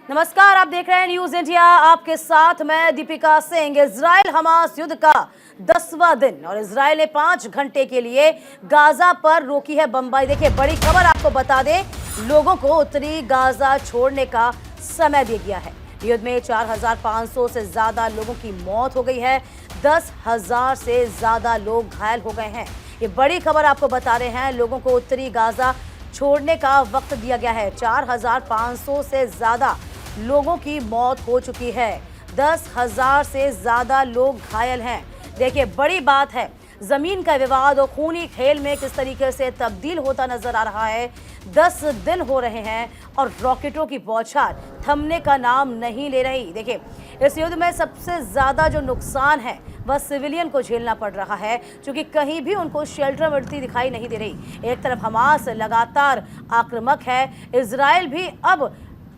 नमस्कार, आप देख रहे हैं न्यूज इंडिया। आपके साथ मैं दीपिका सिंह। इजराइल हमास युद्ध का 10वां दिन और इजराइल ने 5 घंटे के लिए गाजा पर रोकी है बमबारी। देखिए, बड़ी खबर आपको बता दें, लोगों को उत्तरी गाजा छोड़ने का समय दिया गया है। युद्ध में 4500 से ज्यादा लोगों की मौत हो गई है, 10,000 से ज्यादा लोग घायल हो गए हैं। ये बड़ी खबर आपको बता रहे हैं, लोगों को उत्तरी गाजा छोड़ने का वक्त दिया गया है। 4500 से ज्यादा लोगों की मौत हो चुकी है, 10,000 से ज्यादा लोग घायल हैं। देखिए, बड़ी बात है, जमीन का विवाद और खूनी खेल में किस तरीके से तब्दील होता नजर आ रहा है। 10 दिन हो रहे हैं और रॉकेटों की बौछार थमने का नाम नहीं ले रही। देखिए, इस युद्ध में सबसे ज्यादा जो नुकसान है वह सिविलियन को झेलना पड़ रहा है, क्योंकि कहीं भी उनको शेल्टर मिलती दिखाई नहीं दे रही। एक तरफ हमास लगातार आक्रामक है, इजराइल भी अब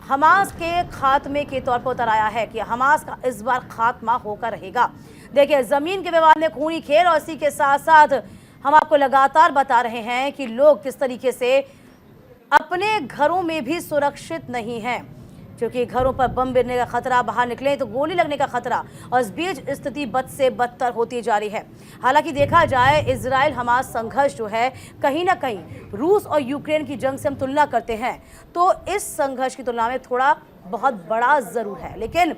हमास के खात्मे के तौर पर उतर आया है कि हमास का इस बार खात्मा होकर रहेगा। देखिए, जमीन के विवाद में खूनी खेल और इसी के साथ साथ हम आपको लगातार बता रहे हैं कि लोग किस तरीके से अपने घरों में भी सुरक्षित नहीं हैं, क्योंकि घरों पर बम गिरने का खतरा, बाहर निकले तो गोली लगने का खतरा, और इस बीच स्थिति बद से बदतर होती जा रही है। हालांकि देखा जाए, इजराइल हमास संघर्ष जो है कहीं ना कहीं रूस और यूक्रेन की जंग से हम तुलना करते हैं तो इस संघर्ष की तुलना में थोड़ा बहुत बड़ा जरूर है, लेकिन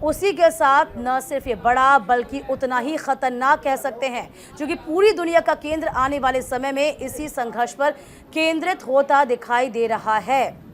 उसी के साथ न सिर्फ ये बड़ा बल्कि उतना ही खतरनाक कह सकते हैं, क्योंकि पूरी दुनिया का केंद्र आने वाले समय में इसी संघर्ष पर केंद्रित होता दिखाई दे रहा है।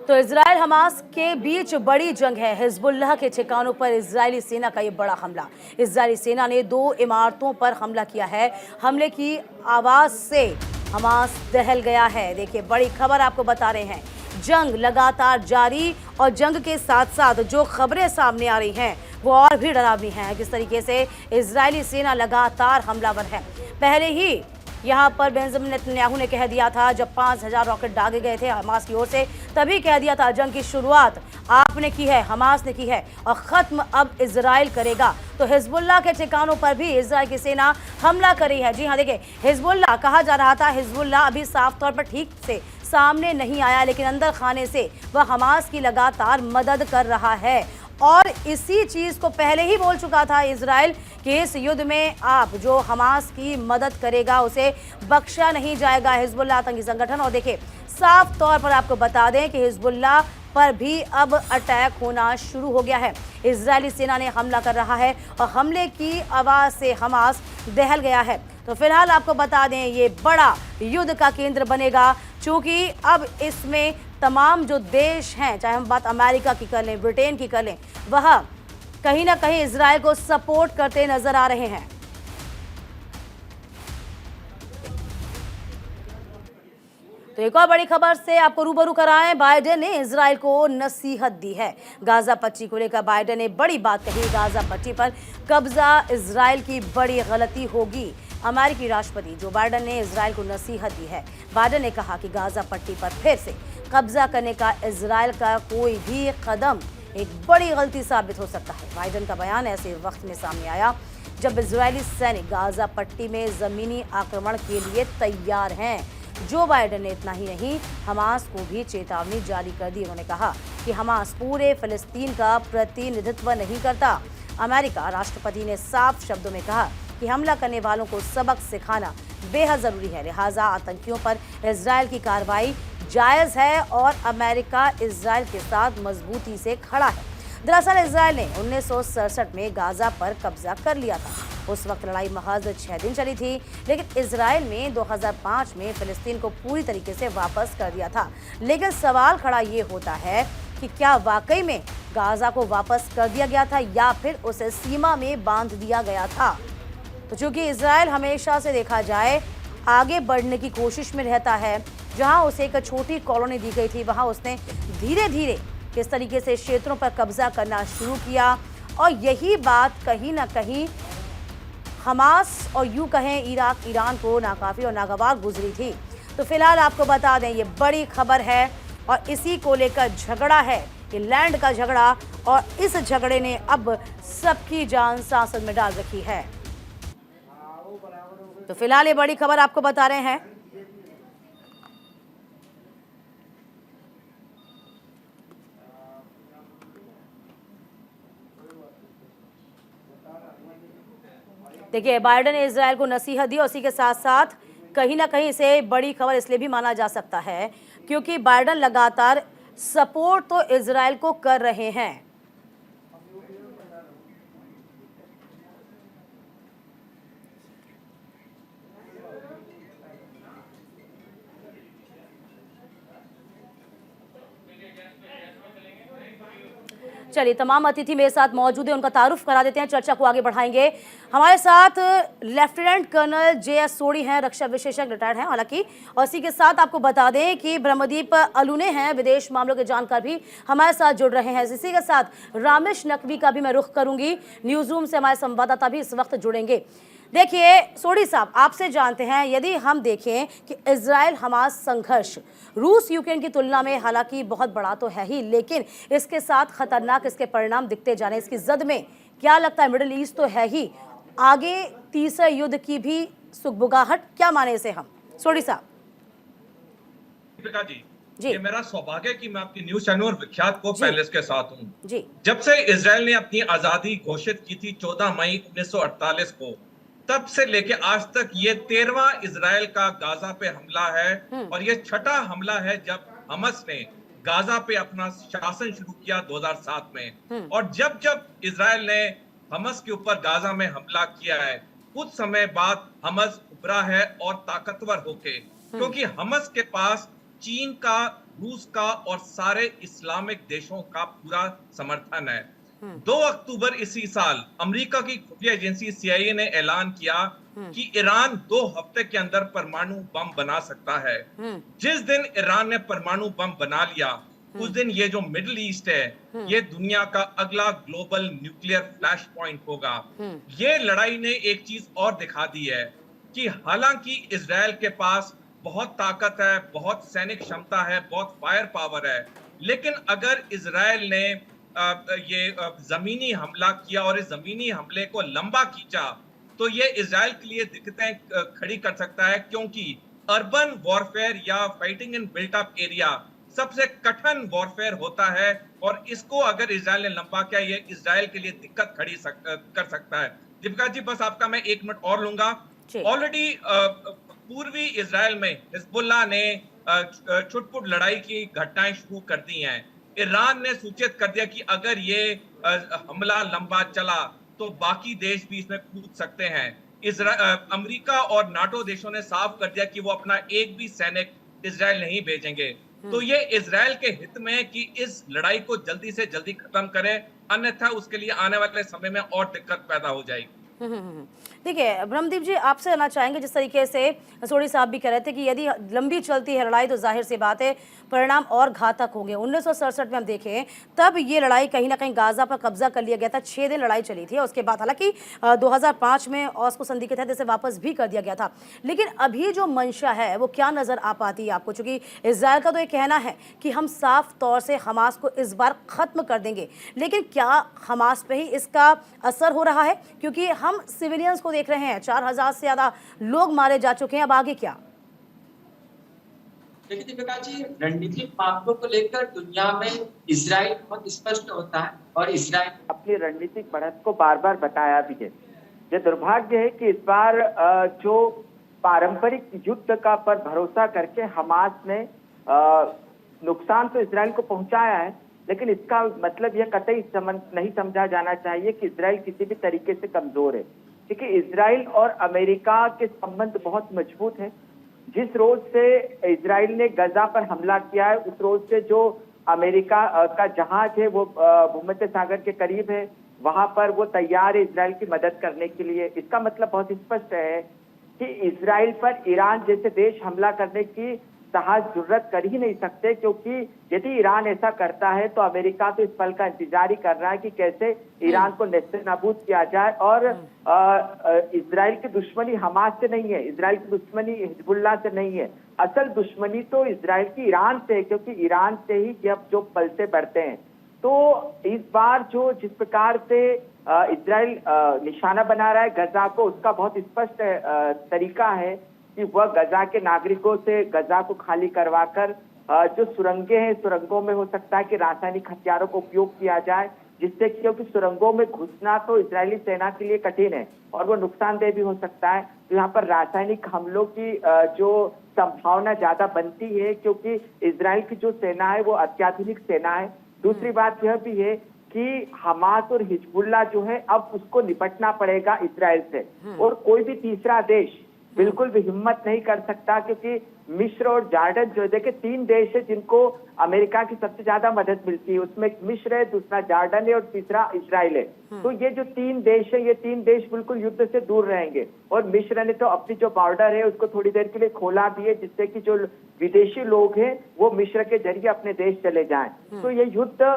तो इजराइल हमास के बीच बड़ी जंग है। हिजबुल्लाह के ठिकानों पर इजरायली सेना का ये बड़ा हमला। इजरायली सेना ने 2 इमारतों पर हमला किया है। हमले की आवाज से हमास दहल गया है। देखिए, बड़ी खबर आपको बता रहे हैं, जंग लगातार जारी और जंग के साथ साथ जो खबरें सामने आ रही हैं वो और भी डरावनी हैं। किस तरीके से इजरायली सेना लगातार हमलावर है। पहले ही यहाँ पर बेंजामिन नेतन्याहू ने कह दिया था, जब 5000 रॉकेट दागे गए थे हमास की ओर से, तभी कह दिया था जंग की शुरुआत आपने की है, हमास ने की है और खत्म अब इजराइल करेगा। तो हिजबुल्लाह के ठिकानों पर भी इजराइल की सेना हमला कर रही है। जी हाँ, देखिए, हिजबुल्लाह कहा जा रहा था, हिजबुल्लाह अभी साफ तौर पर ठीक से सामने नहीं आया, लेकिन अंदर खाने से वह हमास की लगातार मदद कर रहा है। और इसी चीज को पहले ही बोल चुका था इजराइल कि इस युद्ध में आप जो हमास की मदद करेगा उसे बख्शा नहीं जाएगा, हिजबुल्लाह आतंकी संगठन। और देखिए, साफ तौर पर आपको बता दें कि हिजबुल्लाह पर भी अब अटैक होना शुरू हो गया है। इजरायली सेना ने हमला कर रहा है और हमले की आवाज से हमास दहल गया है। तो फिलहाल आपको बता दें, ये बड़ा युद्ध का केंद्र बनेगा, क्योंकि अब इसमें तमाम जो देश हैं, चाहे हम बात अमेरिका की कर लें, ब्रिटेन की कर लें, वह कहीं ना कहीं इजराइल को सपोर्ट करते नजर आ रहे हैं। तो एक और बड़ी खबर से आपको रूबरू कराएं, बाइडेन ने इजराइल को नसीहत दी है। गाजा पट्टी को लेकर बाइडेन ने बड़ी बात कही। गाजा पट्टी पर कब्जा इजराइल की बड़ी गलती होगी। अमेरिकी राष्ट्रपति जो बाइडेन ने इजराइल को नसीहत दी है। बाइडेन ने कहा कि गाजा पट्टी पर फिर से कब्जा करने का इजराइल का कोई भी कदम एक बड़ी गलती साबित हो सकता है। बाइडेन का बयान ऐसे वक्त में सामने आया जब इजरायली सैनिक गाजा पट्टी में जमीनी आक्रमण के लिए तैयार हैं। जो बाइडेन ने इतना ही नहीं, हमास को भी चेतावनी जारी कर दी। उन्होंने कहा कि हमास पूरे फिलिस्तीन का प्रतिनिधित्व नहीं करता। अमेरिका राष्ट्रपति ने साफ शब्दों में कहा कि हमला करने वालों को सबक सिखाना बेहद जरूरी है, लिहाजा आतंकियों पर इजराइल की कार्रवाई जायज है और अमेरिका इजराइल के साथ मजबूती से खड़ा है। दरअसल इजराइल ने 1967 में गाजा पर कब्जा कर लिया था। उस वक्त लड़ाई महज 6 दिन चली थी, लेकिन इजराइल ने 2005 में फिलिस्तीन को पूरी तरीके से वापस कर दिया था। लेकिन सवाल खड़ा ये होता है कि क्या वाकई में गाजा को वापस कर दिया गया था या फिर उसे सीमा में बांध दिया गया था। तो चूंकि इजराइल हमेशा से देखा जाए आगे बढ़ने की कोशिश में रहता है, जहां उसे एक छोटी कॉलोनी दी गई थी, वहां उसने धीरे धीरे किस तरीके से क्षेत्रों पर कब्जा करना शुरू किया। और यही बात कहीं ना कहीं हमास और यूं कहें इराक, ईरान को नाकाफी और नागवार गुजरी थी। तो फिलहाल आपको बता दें, ये बड़ी खबर है और इसी को लेकर झगड़ा है, ये लैंड का झगड़ा, और इस झगड़े ने अब सबकी जान सांस में डाल रखी है। तो फिलहाल ये बड़ी खबर आपको बता रहे हैं। देखिए, बाइडेन ने इजरायल को नसीहत दी और इसी के साथ साथ कहीं ना कहीं इसे बड़ी खबर इसलिए भी माना जा सकता है क्योंकि बाइडेन लगातार सपोर्ट तो इजरायल को कर रहे हैं। चलिए, तमाम अतिथि मेरे साथ मौजूद है, उनका तारुफ करा देते हैं, चर्चा को आगे बढ़ाएंगे। हमारे साथ लेफ्टिनेंट कर्नल जे.एस. सोढ़ी हैं, रक्षा विशेषज्ञ, रिटायर्ड हैं हालांकि, और इसी के साथ आपको बता दें कि ब्रह्मदीप अलूने हैं, विदेश मामलों के जानकार, भी हमारे साथ जुड़ रहे हैं। इसी के साथ रामेश नकवी का भी मैं रुख करूंगी, न्यूज रूम से हमारे संवाददाता भी इस वक्त जुड़ेंगे। देखिए सोढ़ी साहब, आपसे जानते हैं, यदि हम देखें कि इजराइल हमास संघर्ष रूस यूक्रेन की तुलना में हालांकि बहुत बड़ा तो है ही, लेकिन इसके साथ खतरनाक इसके परिणाम दिखते जा रहे हैं। इसकी जद में क्या लगता है, मिडिल ईस्ट तो है ही, आगे तीसरे युद्ध की भी सुगबुगाहट, क्या माने इसे हम? सोढ़ी साहब जी, ये मेरा सौभाग्य है कि मैं आपकी न्यूज चैनल और विख्यात को पैलेस के साथ हूँ। जी, जब से इजराइल ने अपनी आजादी घोषित की थी 14 मई 1948 को, तब से लेके आज तक ये 13वां इजराइल का गाजा पे हमला है और ये छठा हमला है जब हमास ने गाजा पे अपना शासन शुरू किया 2007 में। और जब जब इजराइल ने हमास के ऊपर गाजा में हमला किया है, कुछ समय बाद हमास उभरा है और ताकतवर होके, क्योंकि हमास के पास चीन का, रूस का और सारे इस्लामिक देशों का पूरा समर्थन है। 2 अक्टूबर इसी साल अमेरिका की खुफिया एजेंसी CIA ने ऐलान किया कि ईरान 2 हफ्ते के अंदर परमाणु बम बना सकता है। जिस दिन ईरान ने परमाणु बम बना लिया, उस दिन ये जो मिडिल ईस्ट है, ये दुनिया का अगला ग्लोबल न्यूक्लियर फ्लैश पॉइंट होगा। ये लड़ाई ने एक चीज और दिखा दी है कि हालांकि इजराइल के पास बहुत ताकत है, बहुत सैनिक क्षमता है, बहुत फायर पावर है, लेकिन अगर इजराइल ने ये जमीनी हमला किया और इस जमीनी हमले को लंबा खींचा, तो ये इजराइल के लिए दिक्कतें खड़ी कर सकता है, क्योंकि अर्बन वॉरफेयर या fighting in built up area सबसे कठिन वॉरफेयर होता है, और इसको अगर इजराइल ने लंबा किया, ये इजराइल के लिए दिक्कत खड़ी कर सकता है। दीपिका जी, बस आपका मैं 1 मिनट और लूंगा। ऑलरेडी पूर्वी इजराइल में हिजबुल्लाह ने छुटपुट लड़ाई की घटनाएं शुरू कर दी हैं। ईरान ने सूचित कर दिया कि अगर ये हमला लंबा चला तो बाकी देश भी इसमें कूद सकते हैं। अमेरिका और नाटो देशों ने साफ कर दिया कि वो अपना एक भी सैनिक इजराइल नहीं भेजेंगे। तो ये इजराइल के हित में है कि इस लड़ाई को जल्दी से जल्दी खत्म करे, अन्यथा उसके लिए आने वाले समय में और दिक्कत पैदा हो जाएगी। देखिए ब्रह्मदीप जी, आपसे आना चाहेंगे, जिस तरीके से सोढ़ी साहब भी कह रहे थे कि यदि लंबी चलती है लड़ाई तो जाहिर सी बात है परिणाम और घातक होंगे। 1967 में हम देखें तब ये लड़ाई कहीं ना कहीं गाजा पर कब्जा कर लिया गया था, 6 दिन लड़ाई चली थी, और उसके बाद हालांकि 2005 में ऑस्लो संधि के तहत इसे वापस भी कर दिया गया था। लेकिन अभी जो मंशा है वो क्या नजर आ पाती है आपको? चूंकि इजराइल का तो ये कहना है कि हम साफ तौर से हमास को इस बार खत्म कर देंगे, लेकिन क्या हमास पे ही इसका असर हो रहा है? क्योंकि हम सिविलियंस को देख रहे हैं, 4000 से ज्यादा लोग मारे जा चुके हैं, अब आगे क्या? देखिए दीपिका जी, रणनीतिक मामलों को लेकर दुनिया में इजराइल बहुत स्पष्ट होता है और इजराइल अपनी रणनीतिक बढ़त को बार बार बताया भी है। ये दुर्भाग्य है कि इस बार जो पारंपरिक युद्ध का पर भरोसा करके हमास ने नुकसान तो इजराइल को पहुंचाया है, लेकिन इसका मतलब यह कतई नहीं समझा जाना चाहिए कि इजराइल किसी भी तरीके से कमजोर है, क्योंकि इजराइल और अमेरिका के संबंध बहुत मजबूत हैं। जिस रोज से इजराइल ने गजा पर हमला किया है, उस रोज से जो अमेरिका का जहाज है वो भूमध्य सागर के करीब है, वहां पर वो तैयार है इजराइल की मदद करने के लिए। इसका मतलब बहुत स्पष्ट है कि इजराइल पर ईरान जैसे देश हमला करने की साहस जुर्रत कर ही नहीं सकते, क्योंकि यदि ईरान ऐसा करता है तो अमेरिका तो इस पल का इंतजार ही कर रहा है कि कैसे ईरान को नेस्तनाबूद किया जाए। और इजराइल की दुश्मनी हमास से नहीं है, इजराइल की दुश्मनी हिजबुल्लाह से नहीं है, असल दुश्मनी तो इजराइल की ईरान से है, क्योंकि ईरान से ही जब जो पलते बढ़ते हैं। तो इस बार जो जिस प्रकार से इजराइल निशाना बना रहा है गजा को, उसका बहुत स्पष्ट तरीका है कि वह गजा के नागरिकों से गजा को खाली करवाकर जो सुरंगें हैं, सुरंगों में हो सकता है कि रासायनिक हथियारों का उपयोग किया जाए, जिससे क्योंकि सुरंगों में घुसना तो इजरायली सेना के लिए कठिन है और वो नुकसानदेह भी हो सकता है। तो यहाँ पर रासायनिक हमलों की जो संभावना ज्यादा बनती है, क्योंकि इजराइल की जो सेना है वो अत्याधुनिक सेना है। दूसरी बात यह भी है कि हमास और हिजबुल्लाह जो है अब उसको निपटना पड़ेगा इजराइल से, और कोई भी तीसरा देश बिल्कुल भी हिम्मत नहीं कर सकता, क्योंकि मिस्र और जॉर्डन जो देखिए 3 देश है जिनको अमेरिका की सबसे ज्यादा मदद मिलती है, उसमें मिस्र है, दूसरा जॉर्डन है और तीसरा इजराइल है। तो ये जो 3 देश है, ये 3 देश बिल्कुल युद्ध से दूर रहेंगे। और मिस्र ने तो अपनी जो बॉर्डर है उसको थोड़ी देर के लिए खोला भी है, जिससे कि जो विदेशी लोग हैं वो मिस्र के जरिए अपने देश चले जाएं। तो ये युद्ध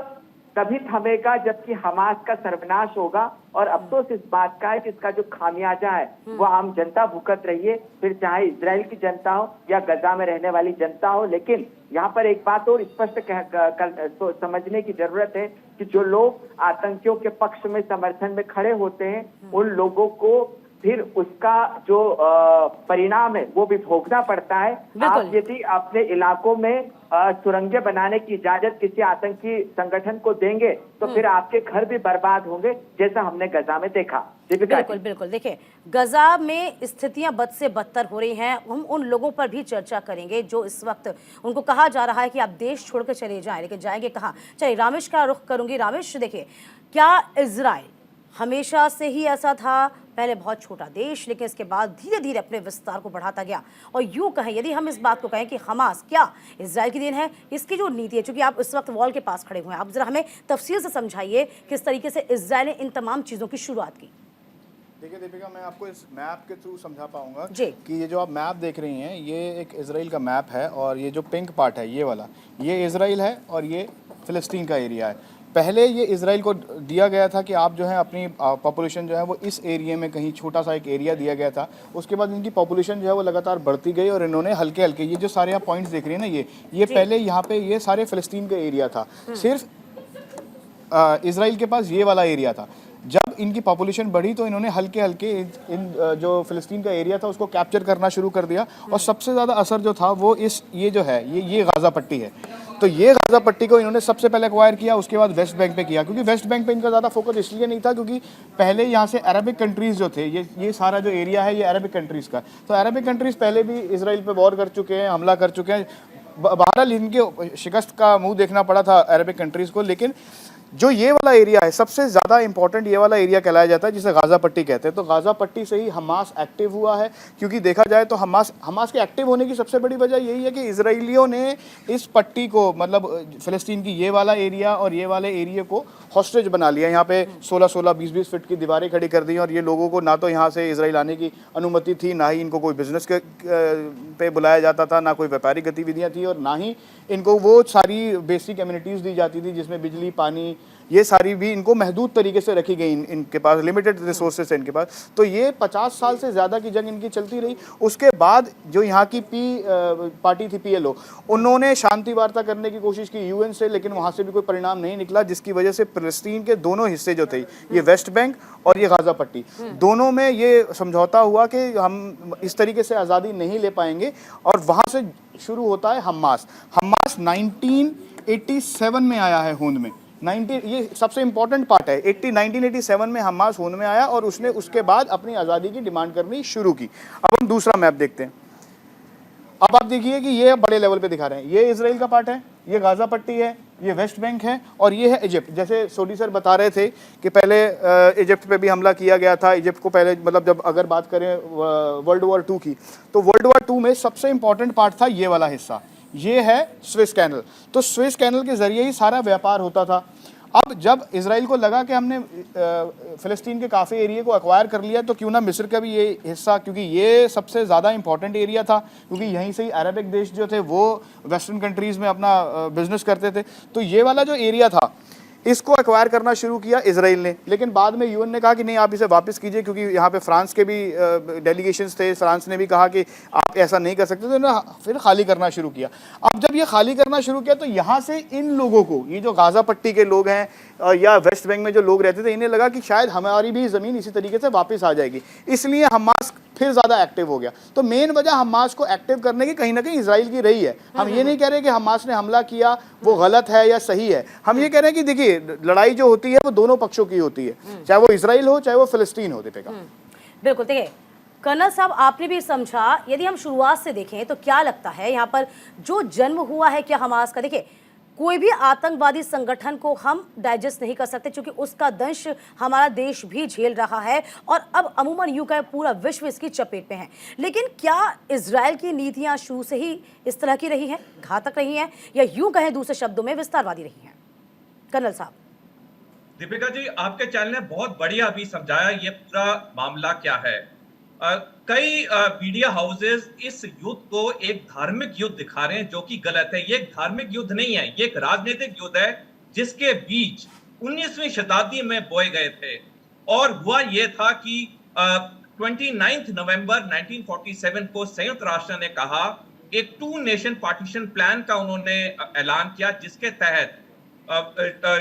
तभी थमेगा जबकि हमास का सर्वनाश होगा, और अफसोस इस बात का है कि इसका जो खामियाजा है वो आम जनता भुगत रही है, फिर चाहे इजराइल की जनता हो या गजा में रहने वाली जनता हो। लेकिन यहाँ पर एक बात और स्पष्ट समझने की जरूरत है कि जो लोग आतंकियों के पक्ष में समर्थन में खड़े होते हैं, उन लोगों को फिर उसका जो परिणाम है वो भी भोगना पड़ता है। आप यदि अपने इलाकों में सुरंगें बनाने की इजाजत किसी आतंकी संगठन को देंगे तो फिर आपके घर भी बर्बाद होंगे, जैसा हमने गजा में देखा। बिल्कुल बिल्कुल, देखिए गजा में स्थितियां बद से बदतर हो रही हैं। हम उन लोगों पर भी चर्चा करेंगे जो इस वक्त उनको कहा जा रहा है कि आप देश छोड़कर चले जाएं, लेकिन जाएंगे कहाँ। चलिए रामेश का रुख करूंगी। रामेश, देखिए क्या इजराइल हमेशा से ही ऐसा था, पहले बहुत छोटा देश, लेकिन इसके बाद धीरे धीरे अपने विस्तार को बढ़ाता गया, और यूं कहें यदि हम इस बात को कहें कि हमास क्या इजराइल की देन है, इसकी जो नीति है, चूंकि आप इस वक्त वॉल के पास खड़े हुए हैं, आप जरा हमें तफसील से समझाइए किस तरीके से इजराइल ने इन तमाम चीज़ों की शुरुआत की। देखिए दीपिका, मैं आपको इस मैप के थ्रू समझा पाऊंगा कि ये जो आप मैप देख रही हैं ये एक इजराइल का मैप है, और ये जो पिंक पार्ट है ये वाला, ये इजराइल है और ये फ़िलिस्तीन का एरिया है। पहले ये इजराइल को दिया गया था कि आप जो है अपनी पॉपुलेशन जो है वो इस एरिया में कहीं छोटा सा एक एरिया दिया गया था। उसके बाद इनकी पॉपुलेशन जो है वो लगातार बढ़ती गई, और इन्होंने हल्के हल्के ये जो सारे आप पॉइंट्स देख रही हैं ना, ये पहले यहाँ पे ये सारे फ़िलिस्तीन का एरिया था, सिर्फ इजराइल के पास ये वाला एरिया था। जब इनकी पॉपुलेशन बढ़ी तो इन्होंने हल्के हल्के इन जो फ़िलिस्तीन का एरिया था उसको कैप्चर करना शुरू कर दिया, और सबसे ज़्यादा असर जो था वो ये जो है ये गाज़ा पट्टी है। तो ये गाज़ा पट्टी को इन्होंने सबसे पहले एक्वायर किया, उसके बाद वेस्ट बैंक पे किया, क्योंकि वेस्ट बैंक पे इनका ज़्यादा फोकस इसलिए नहीं था क्योंकि पहले यहाँ से अरबिक कंट्रीज़ जो थे, ये सारा जो एरिया है ये अरबिक कंट्रीज़ का, तो अरबिक कंट्रीज़ पहले भी इसराइल पे वॉर कर चुके हैं, हमला कर चुके हैं। बहरहाल इनके शिकस्त का मुंह देखना पड़ा था अरबिक कंट्रीज़ को। लेकिन जो ये वाला एरिया है सबसे ज़्यादा इंपॉर्टेंट ये वाला एरिया कहलाया जाता है, जिसे गाज़ा पट्टी कहते हैं। तो गाज़ा पट्टी से ही हमास एक्टिव हुआ है, क्योंकि देखा जाए तो हमास के एक्टिव होने की सबसे बड़ी वजह यही है कि इजराइलियों ने इस पट्टी को, मतलब फ़िलिस्तीन की ये वाला एरिया और ये वाले एरिया को हॉस्टेज बना लिया। यहाँ पे 16-16, 20-20 फीट की दीवारें खड़ी कर दी, और ये लोगों को ना तो यहाँ से इजराइल आने की अनुमति थी, ना ही इनको कोई बिजनेस पे बुलाया जाता था, ना कोई व्यापारिक गतिविधियाँ थी, और ना ही इनको वो सारी बेसिक एमिनिटीज़ दी जाती थी जिसमें बिजली, पानी, ये सारी भी इनको महदूद तरीके से रखी गई। इनके पास लिमिटेड रिसोर्सेस है इनके पास। तो ये 50 साल से ज़्यादा की जंग इनकी चलती रही। उसके बाद जो यहाँ की पार्टी थी PLO, उन्होंने शांति वार्ता करने की कोशिश की UN से, लेकिन वहाँ से भी कोई परिणाम नहीं निकला, जिसकी वजह से फ़िलिस्तीन के दोनों हिस्से जो थे, ये वेस्ट बैंक और ये गाज़ा पट्टी, दोनों में ये समझौता हुआ कि हम इस तरीके से आज़ादी नहीं ले पाएंगे, और वहाँ से शुरू होता है हमास 1987 में आया है होंद में। ये सबसे इंपॉर्टेंट पार्ट है। 1987 में हमास होंद में आया, और उसने उसके बाद अपनी आज़ादी की डिमांड करनी शुरू की। अब हम दूसरा मैप देखते हैं। अब आप देखिए कि ये बड़े लेवल पे दिखा रहे हैं, ये इजराइल का पार्ट है, ये गाज़ा पट्टी है, ये वेस्ट बैंक है, और ये है इजिप्ट। जैसे सोडी सर बता रहे थे कि पहले इजिप्ट पे भी हमला किया गया था। इजिप्ट को पहले, मतलब जब अगर बात करें वर्ल्ड वॉर 2 की, तो वर्ल्ड वॉर 2 में सबसे इंपॉर्टेंट पार्ट था ये वाला हिस्सा, ये है स्विस कैनल। तो स्विस कैनल के जरिए ही सारा व्यापार होता था। अब जब इजराइल को लगा कि हमने फ़िलिस्तीन के काफ़ी एरिया को एक्वायर कर लिया, तो क्यों ना मिस्र का भी ये हिस्सा, क्योंकि ये सबसे ज़्यादा इंपॉर्टेंट एरिया था, क्योंकि यहीं से ही अरबिक देश जो थे वो वेस्टर्न कंट्रीज़ में अपना बिजनेस करते थे। तो ये वाला जो एरिया था, इसको एक्वायर करना शुरू किया इजराइल ने, लेकिन बाद में यूएन ने कहा कि नहीं आप इसे वापस कीजिए, क्योंकि यहाँ पे फ्रांस के भी डेलीगेशंस थे, फ्रांस ने भी कहा कि आप ऐसा नहीं कर सकते, तो इन्होंने फिर खाली करना शुरू किया। अब जब ये खाली करना शुरू किया तो यहाँ से इन लोगों को, ये जो गाज़ा पट्टी के लोग हैं या वेस्ट बैंक में जो लोग रहते थे, इन्हें लगा कि शायद हमारी भी ज़मीन इसी तरीके से वापस आ जाएगी, इसलिए हमास फिर ज़्यादा एक्टिव हो गया। तो मेन वजह हमास को एक्टिव करने की कहीं ना कहीं इजराइल की रही है। हम ये नहीं कह रहे कि हमास ने हमला किया वो गलत है या सही है, हम ये कह रहे हैं कि देखिए लड़ाई जो होती है वो दोनों पक्षों की होती है, चाहे वो इजराइल हो चाहे वो फिलिस्तीन हो। दीपिका बिल्कुल, देखिए कर्नल साहब आपने भी समझा, यदि हम शुरुआत से देखें तो क्या लगता है यहाँ पर जो जन्म हुआ है क्या हमास का, देखिए कोई भी आतंकवादी संगठन को हम डाइजेस्ट नहीं कर सकते क्योंकि उसका दंश हमारा देश भी झेल रहा है और अब अमूमन यूं कहे पूरा विश्व इसकी चपेट में है। लेकिन क्या इजराइल की नीतियां शुरू से ही इस तरह की रही हैं, घातक रही हैं, या यूं कहें दूसरे शब्दों में विस्तारवादी रही हैं? कर्नल साहब। दीपिका जी, आपके चैनल ने बहुत बढ़िया अभी समझाया ये पूरा मामला क्या है। कई मीडिया हाउसेस इस युद्ध को एक धार्मिक युद्ध दिखा रहे हैं, जो कि गलत है। ये एक धार्मिक युद्ध नहीं है, ये एक राजनीतिक युद्ध है जिसके बीज 19वीं शताब्दी में बोए गए थे। और हुआ ये था कि 29 नवंबर 1947 को संयुक्त राष्ट्र ने कहा, एक 2 नेशन पार्टीशन प्लान का उन्होंने ऐलान किया, जिसके तहत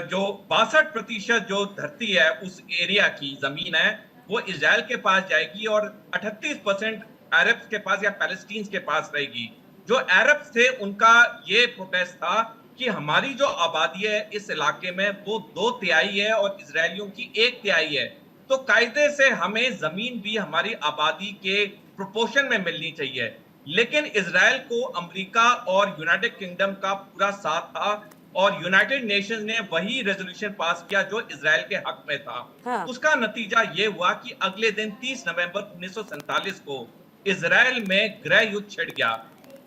जो 62% जो धरती है उस एरिया की जमीन है वो इजराइल के पास जाएगी और 38% अरब्स के पास या पैलेस्टीन के पास रहेगी। जो अरब्स थे उनका ये प्रोटेस्ट था कि हमारी जो आबादी है इस इलाके में वो 2/3 है और इजरायलियों की 1/3 है, तो कायदे से हमें जमीन भी हमारी आबादी के प्रोपोर्शन में मिलनी चाहिए। लेकिन इजराइल को अमेरिका और यूनाइटेड किंगडम का पूरा साथ था और यूनाइटेड नेशंस ने वही रेजोल्यूशन पास किया जो इजराइल के हक में था। हाँ। उसका नतीजा ये हुआ कि अगले दिन 30 नवंबर 1947 को इजराइल में गृह युद्ध छिड़ गया।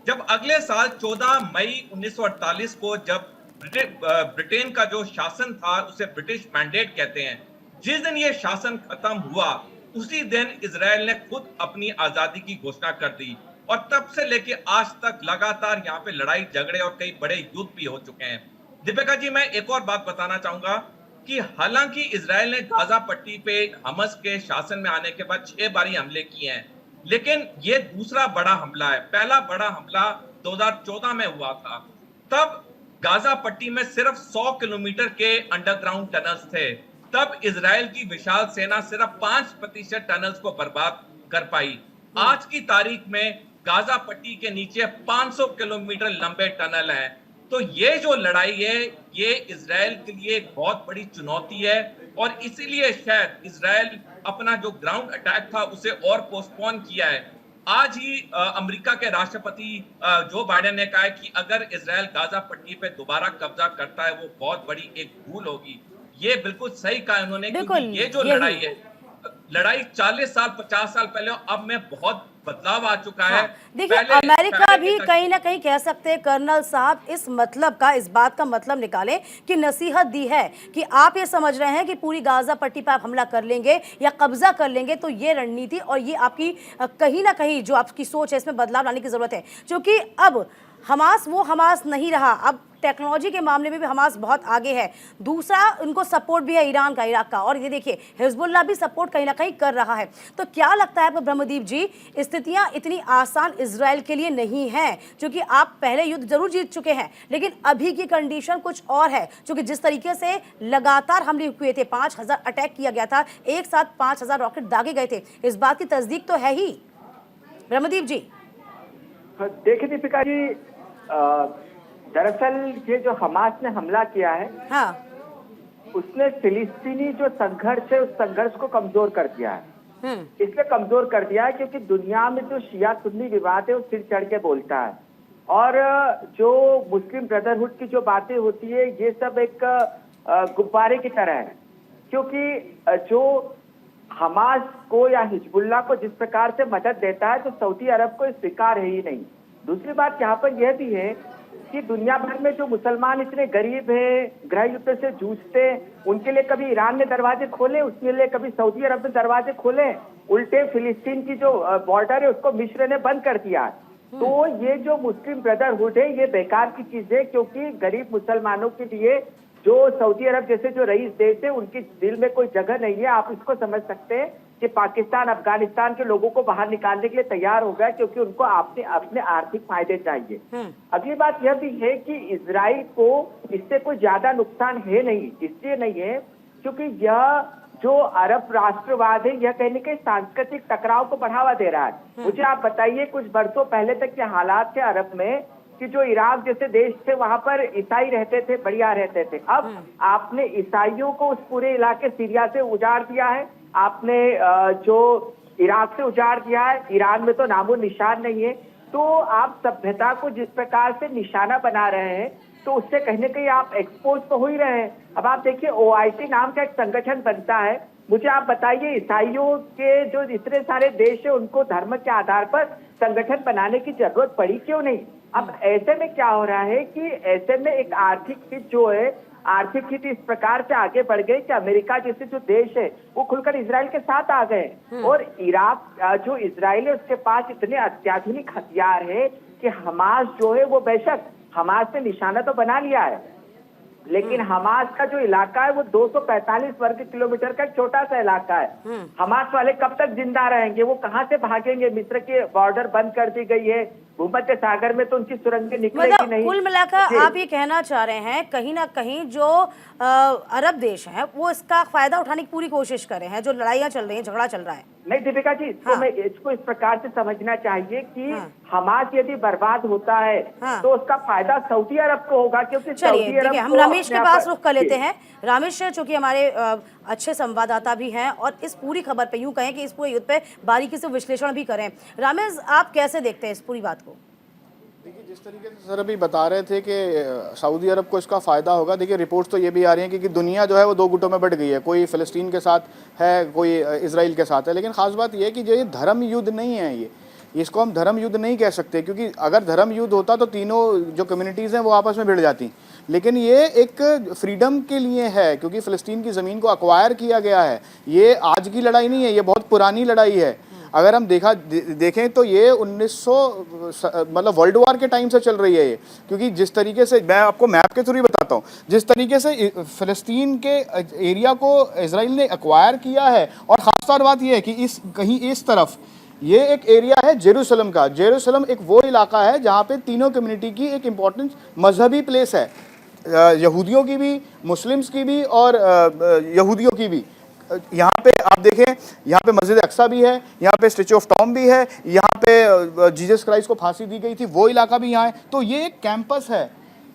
जब अगले साल 14 मई 1948 को जब ब्रिटेन का जो शासन था उसे ब्रिटिश मैंडेट कहते हैं, जिस दिन ये शासन खत्म हुआ उसी दिन इजराइल ने खुद अपनी आजादी की घोषणा कर दी और तब से लेके आज तक लगातार यहाँ पे लड़ाई झगड़े और कई बड़े युद्ध भी हो चुके हैं। दीपिका जी, मैं एक और बात बताना चाहूंगा कि हालांकि इजराइल ने गाजा पट्टी पे हमास के शासन में आने के बाद 6 बारी हमले किए हैं, लेकिन ये दूसरा बड़ा हमला है। पहला बड़ा हमला 2014 में हुआ था, तब गाजा पट्टी में सिर्फ 100 किलोमीटर के अंडरग्राउंड टनल्स थे। तब इजराइल की विशाल सेना सिर्फ 5% टनल्स को बर्बाद कर पाई। आज की तारीख में गाजा पट्टी के नीचे 500 किलोमीटर लंबे टनल हैं। तो ये जो लड़ाई है ये इजराइल के लिए एक बहुत बड़ी चुनौती है और इसीलिए शायद इजराइल अपना जो ग्राउंड अटैक था उसे और पोस्टपोन किया है। आज ही अमेरिका के राष्ट्रपति जो बाइडेन ने कहा है कि अगर इजराइल गाजा पट्टी पे दोबारा कब्जा करता है वो बहुत बड़ी एक भूल होगी। ये बिल्कुल सही कहा उन्होंने, क्योंकि ये जो लड़ाई है, लड़ाई 40 साल 50 साल पहले, अब में बहुत बदलाव आ चुका है। देखिए अमेरिका भी कहीं ना कहीं कह सकते हैं कर्नल साहब, इस मतलब का, इस बात का मतलब निकालें कि नसीहत दी है कि आप ये समझ रहे हैं कि पूरी गाजा पट्टी पर आप हमला कर लेंगे या कब्जा कर लेंगे, तो ये रणनीति और ये आपकी कहीं ना कहीं जो आपकी सोच है इसमें बदलाव लाने की जरूरत है, क्योंकि अब हमास वो हमास नहीं रहा। अब टेक्नोलॉजी के मामले में भी हमास बहुत आगे है। दूसरा, उनको सपोर्ट भी है ईरान का, इराक का, और ये देखिए हिजबुल्लाह भी सपोर्ट कहीं ना कहीं कर रहा है। तो क्या लगता है आपको ब्रह्मदीप जी, स्थितियां इतनी आसान इजराइल के लिए नहीं हैं, क्योंकि आप पहले युद्ध जरूर जीत चुके हैं लेकिन अभी की कंडीशन कुछ और है, क्योंकि जिस तरीके से लगातार हमले हुए थे, 5000 अटैक किया गया था, एक साथ 5000 रॉकेट दागे गए थे, इस बात की तस्दीक तो है ही। ब्रह्मदीप जी। देखिए दीपिका जी, दरअसल ये जो हमास ने हमला किया है, हाँ, उसने फिलिस्तीनी जो संघर्ष है उस संघर्ष को कमजोर कर दिया है। इसलिए कमजोर कर दिया है क्योंकि दुनिया में जो शिया सुन्नी विवाद है वो सिर चढ़ के बोलता है और जो मुस्लिम ब्रदरहुड की जो बातें होती है ये सब एक गुब्बारे की तरह है, क्योंकि जो हमास को या हिजबुल्लाह को जिस प्रकार से मदद देता है तो सऊदी अरब को स्वीकार है ही नहीं। दूसरी बात यहाँ पर यह भी है कि दुनिया भर में जो मुसलमान इतने गरीब हैं, गृह युद्ध से जूझते, उनके लिए कभी ईरान ने दरवाजे खोले, उसके लिए कभी सऊदी अरब ने दरवाजे खोले, उल्टे फिलिस्तीन की जो बॉर्डर है उसको मिस्र ने बंद कर दिया। तो ये जो मुस्लिम ब्रदरहुड है ये बेकार की चीज है, क्योंकि गरीब मुसलमानों के लिए जो सऊदी अरब जैसे जो रईस देश है उनके दिल में कोई जगह नहीं है। आप इसको समझ सकते हैं कि पाकिस्तान अफगानिस्तान के लोगों को बाहर निकालने के लिए तैयार हो गया, क्योंकि उनको अपने आर्थिक फायदे चाहिए। अगली बात यह भी है कि इजराइल को इससे कोई ज्यादा नुकसान है नहीं, इसलिए नहीं है क्योंकि यह जो अरब राष्ट्रवाद है यह कहीं न कहीं सांस्कृतिक टकराव को बढ़ावा दे रहा है। मुझे आप बताइए, कुछ बरसों पहले तक के हालात थे अरब में कि जो इराक जैसे देश थे वहां पर ईसाई रहते थे, बढ़िया रहते थे। अब आपने ईसाइयों को उस पूरे इलाके सीरिया से उजाड़ दिया है, आपने जो इराक से उजाड़ दिया है, ईरान में तो नामो निशान नहीं है। तो आप सभ्यता को जिस प्रकार से निशाना बना रहे हैं तो उससे कहीं न कहीं आप एक्सपोज तो हो ही रहे हैं। अब आप देखिए OIC नाम का एक संगठन बनता है, मुझे आप बताइए ईसाइयों के जो इतने सारे देश है उनको धर्म के आधार पर संगठन बनाने की जरूरत पड़ी क्यों नहीं? अब ऐसे में क्या हो रहा है कि ऐसे में एक आर्थिक हित जो है, आर्थिक हित इस प्रकार से आगे बढ़ गई कि अमेरिका जैसे जो देश है वो खुलकर इजराइल के साथ आ गए। और इराक जो इजराइल है उसके पास इतने अत्याधुनिक हथियार है कि हमास जो है वो बेशक हमास ने निशाना तो बना लिया है, लेकिन हमास का जो इलाका है वो 245 वर्ग किलोमीटर का एक छोटा सा इलाका है। हमास वाले कब तक जिंदा रहेंगे? वो कहाँ से भागेंगे? मिस्र के बॉर्डर बंद कर दी गई है, भूमध्य सागर में तो उनकी सुरंगें निकलेगी नहीं। कुल मिलाकर आप ये कहना चाह रहे हैं कहीं ना कहीं जो अरब देश हैं वो इसका फायदा उठाने की पूरी कोशिश कर रहे हैं, जो लड़ाइयाँ चल रही हैं, झगड़ा चल रहा है। नहीं दीपिका जी, इसको इस प्रकार से समझना चाहिए कि हमास यदि बर्बाद होता है तो उसका फायदा सऊदी अरब को होगा, क्योंकि चलिए ठीक है, हम रमेश के पास रुख कर लेते हैं। रमेश चूंकि हमारे अच्छे संवाददाता भी हैं और इस पूरी खबर पे यूं कहें कि इस पूरे युद्ध पे बारीकी से विश्लेषण भी करें। रमेश, आप कैसे देखते हैं इस पूरी बात को? देखिए, जिस तरीके से सर अभी बता रहे थे कि सऊदी अरब को इसका फ़ायदा होगा, देखिए रिपोर्ट्स तो ये भी आ रही हैं कि दुनिया जो है वो दो गुटों में बट गई है, कोई फ़िलिस्तीन के साथ है, कोई इजराइल के साथ है। लेकिन ख़ास बात ये है कि जो ये धर्म युद्ध नहीं है, ये इसको हम धर्म युद्ध नहीं कह सकते, क्योंकि अगर धर्म युद्ध होता तो तीनों जो कम्युनिटीज़ हैं वो आपस में भिड़ जाती। लेकिन ये एक फ्रीडम के लिए है, क्योंकि फ़िलिस्तीन की ज़मीन को अक्वायर किया गया है। ये आज की लड़ाई नहीं है, ये बहुत पुरानी लड़ाई है। अगर हम देखें तो ये 1900 मतलब वर्ल्ड वॉर के टाइम से चल रही है ये, क्योंकि जिस तरीके से मैं आपको मैप के थ्रू ही बताता हूँ, जिस तरीके से फ़िलिस्तीन के एरिया को इजराइल ने एक्वायर किया है। और ख़ासतौर बात ये है कि कहीं इस तरफ ये एक एरिया है जेरूसलम का। जेरूसलम एक वो इलाका है जहाँ पे तीनों कम्युनिटी की एक इम्पॉर्टेंट मजहबी प्लेस है, यहूदियों की भी, मुस्लिम्स की भी और यहूदियों की भी। यहाँ पे आप देखें, यहाँ पे मस्जिद अक्सा भी है, यहाँ पे स्टैचू ऑफ टॉम भी है, यहाँ पे जीसस क्राइस्ट को फांसी दी गई थी वो इलाका भी यहाँ है। तो ये एक कैंपस है।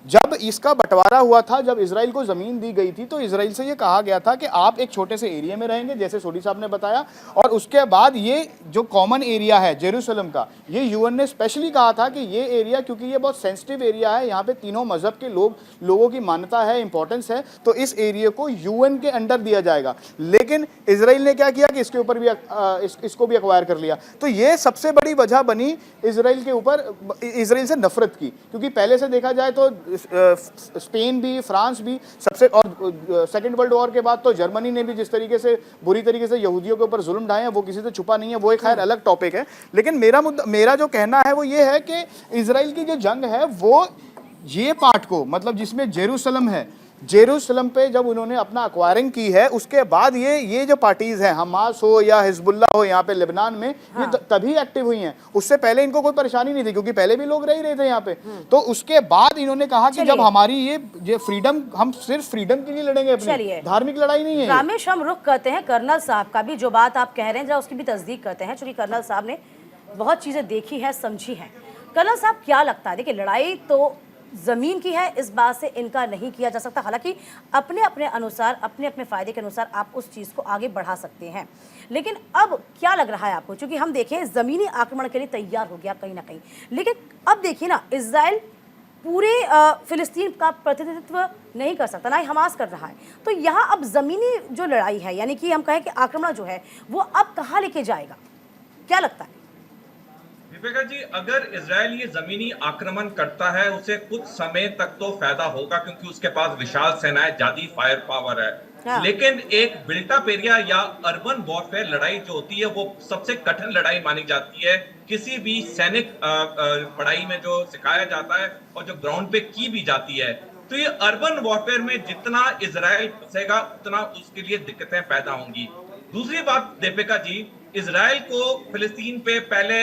जब इसका बंटवारा हुआ था, जब इजराइल को ज़मीन दी गई थी, तो इजराइल से ये कहा गया था कि आप एक छोटे से एरिया में रहेंगे, जैसे सोडी साहब ने बताया। और उसके बाद ये जो कॉमन एरिया है जेरूसलम का, ये यूएन ने स्पेशली कहा था कि ये एरिया, क्योंकि ये बहुत सेंसिटिव एरिया है, यहाँ पे तीनों मज़हब के लोगों की मान्यता है, इंपॉर्टेंस है, तो इस एरिया को यूएन के अंडर दिया जाएगा। लेकिन इजराइल ने क्या किया कि इसके ऊपर भी इसको भी एक्वायर कर लिया। तो ये सबसे बड़ी वजह बनी इजराइल के ऊपर, इजराइल से नफरत की, क्योंकि पहले से देखा जाए तो स्पेन भी, फ्रांस भी सबसे, और सेकेंड वर्ल्ड वॉर के बाद तो जर्मनी ने भी जिस तरीके से बुरी तरीके से यहूदियों के ऊपर जुल्म ढाए हैं वो किसी से छुपा नहीं है, वो एक खैर अलग टॉपिक है। लेकिन मेरा जो कहना है वो ये है कि इजराइल की जो जंग है वो ये पार्ट को, मतलब जिसमें जेरूसलम है, जेरूसलम पे जब उन्होंने अपना एक्वायरिंग की है, उसके बाद ये जो पार्टीज हैं, हमास हो या हिजबुल्ला हो यहाँ पे लेबनान में, ये तभी एक्टिव हुई हैं। उससे पहले इनको कोई परेशानी नहीं थी, क्योंकि पहले भी लोग रह ही रहे थे यहाँ पे। तो उसके बाद इन्होंने कहा कि जब हमारी ये फ्रीडम, हम सिर्फ फ्रीडम के लिए लड़ेंगे, अपनी धार्मिक लड़ाई नहीं है। रामेश, हम रुख करते हैं कर्नल साहब का भी, जो बात आप कह रहे हैं जरा उसकी भी तस्दीक करते हैं, चूंकि कर्नल साहब ने बहुत चीजें देखी है, समझी है। कर्नल साहब, क्या लगता है, देखिए लड़ाई तो जमीन की है, इस बात से इनकार नहीं किया जा सकता। हालांकि अपने अपने अनुसार, अपने अपने फायदे के अनुसार आप उस चीज़ को आगे बढ़ा सकते हैं। लेकिन अब क्या लग रहा है आपको, क्योंकि हम देखें ज़मीनी आक्रमण के लिए तैयार हो गया कहीं ना कहीं, लेकिन अब देखिए ना, इजराइल पूरे फिलिस्तीन का प्रतिनिधित्व नहीं कर सकता, ना ही हमास कर रहा है। तो यहाँ अब ज़मीनी जो लड़ाई है, यानी कि हम कहें कि आक्रमण जो है वो अब कहाँ लेके जाएगा, क्या लगता है? दीपिका जी, अगर इजराइल ये जमीनी आक्रमण करता है, उसे कुछ समय तक तो फायदा होगा, क्योंकि उसके पास विशाल सेना है, ज्यादा फायर पावर है। लेकिन एक बिल्टअप एरिया या अर्बन वॉरफेयर लड़ाई जो होती है वो सबसे कठिन लड़ाई मानी जाती है। किसी भी सैनिक पढ़ाई में जो सिखाया जाता है और जो ग्राउंड पे की भी जाती है, तो ये अर्बन वॉरफेयर में जितना इजराइल फंसेगा उतना उसके लिए दिक्कतें पैदा होंगी। दूसरी बात दीपिका जी, इजराइल को फिलिस्तीन पे पहले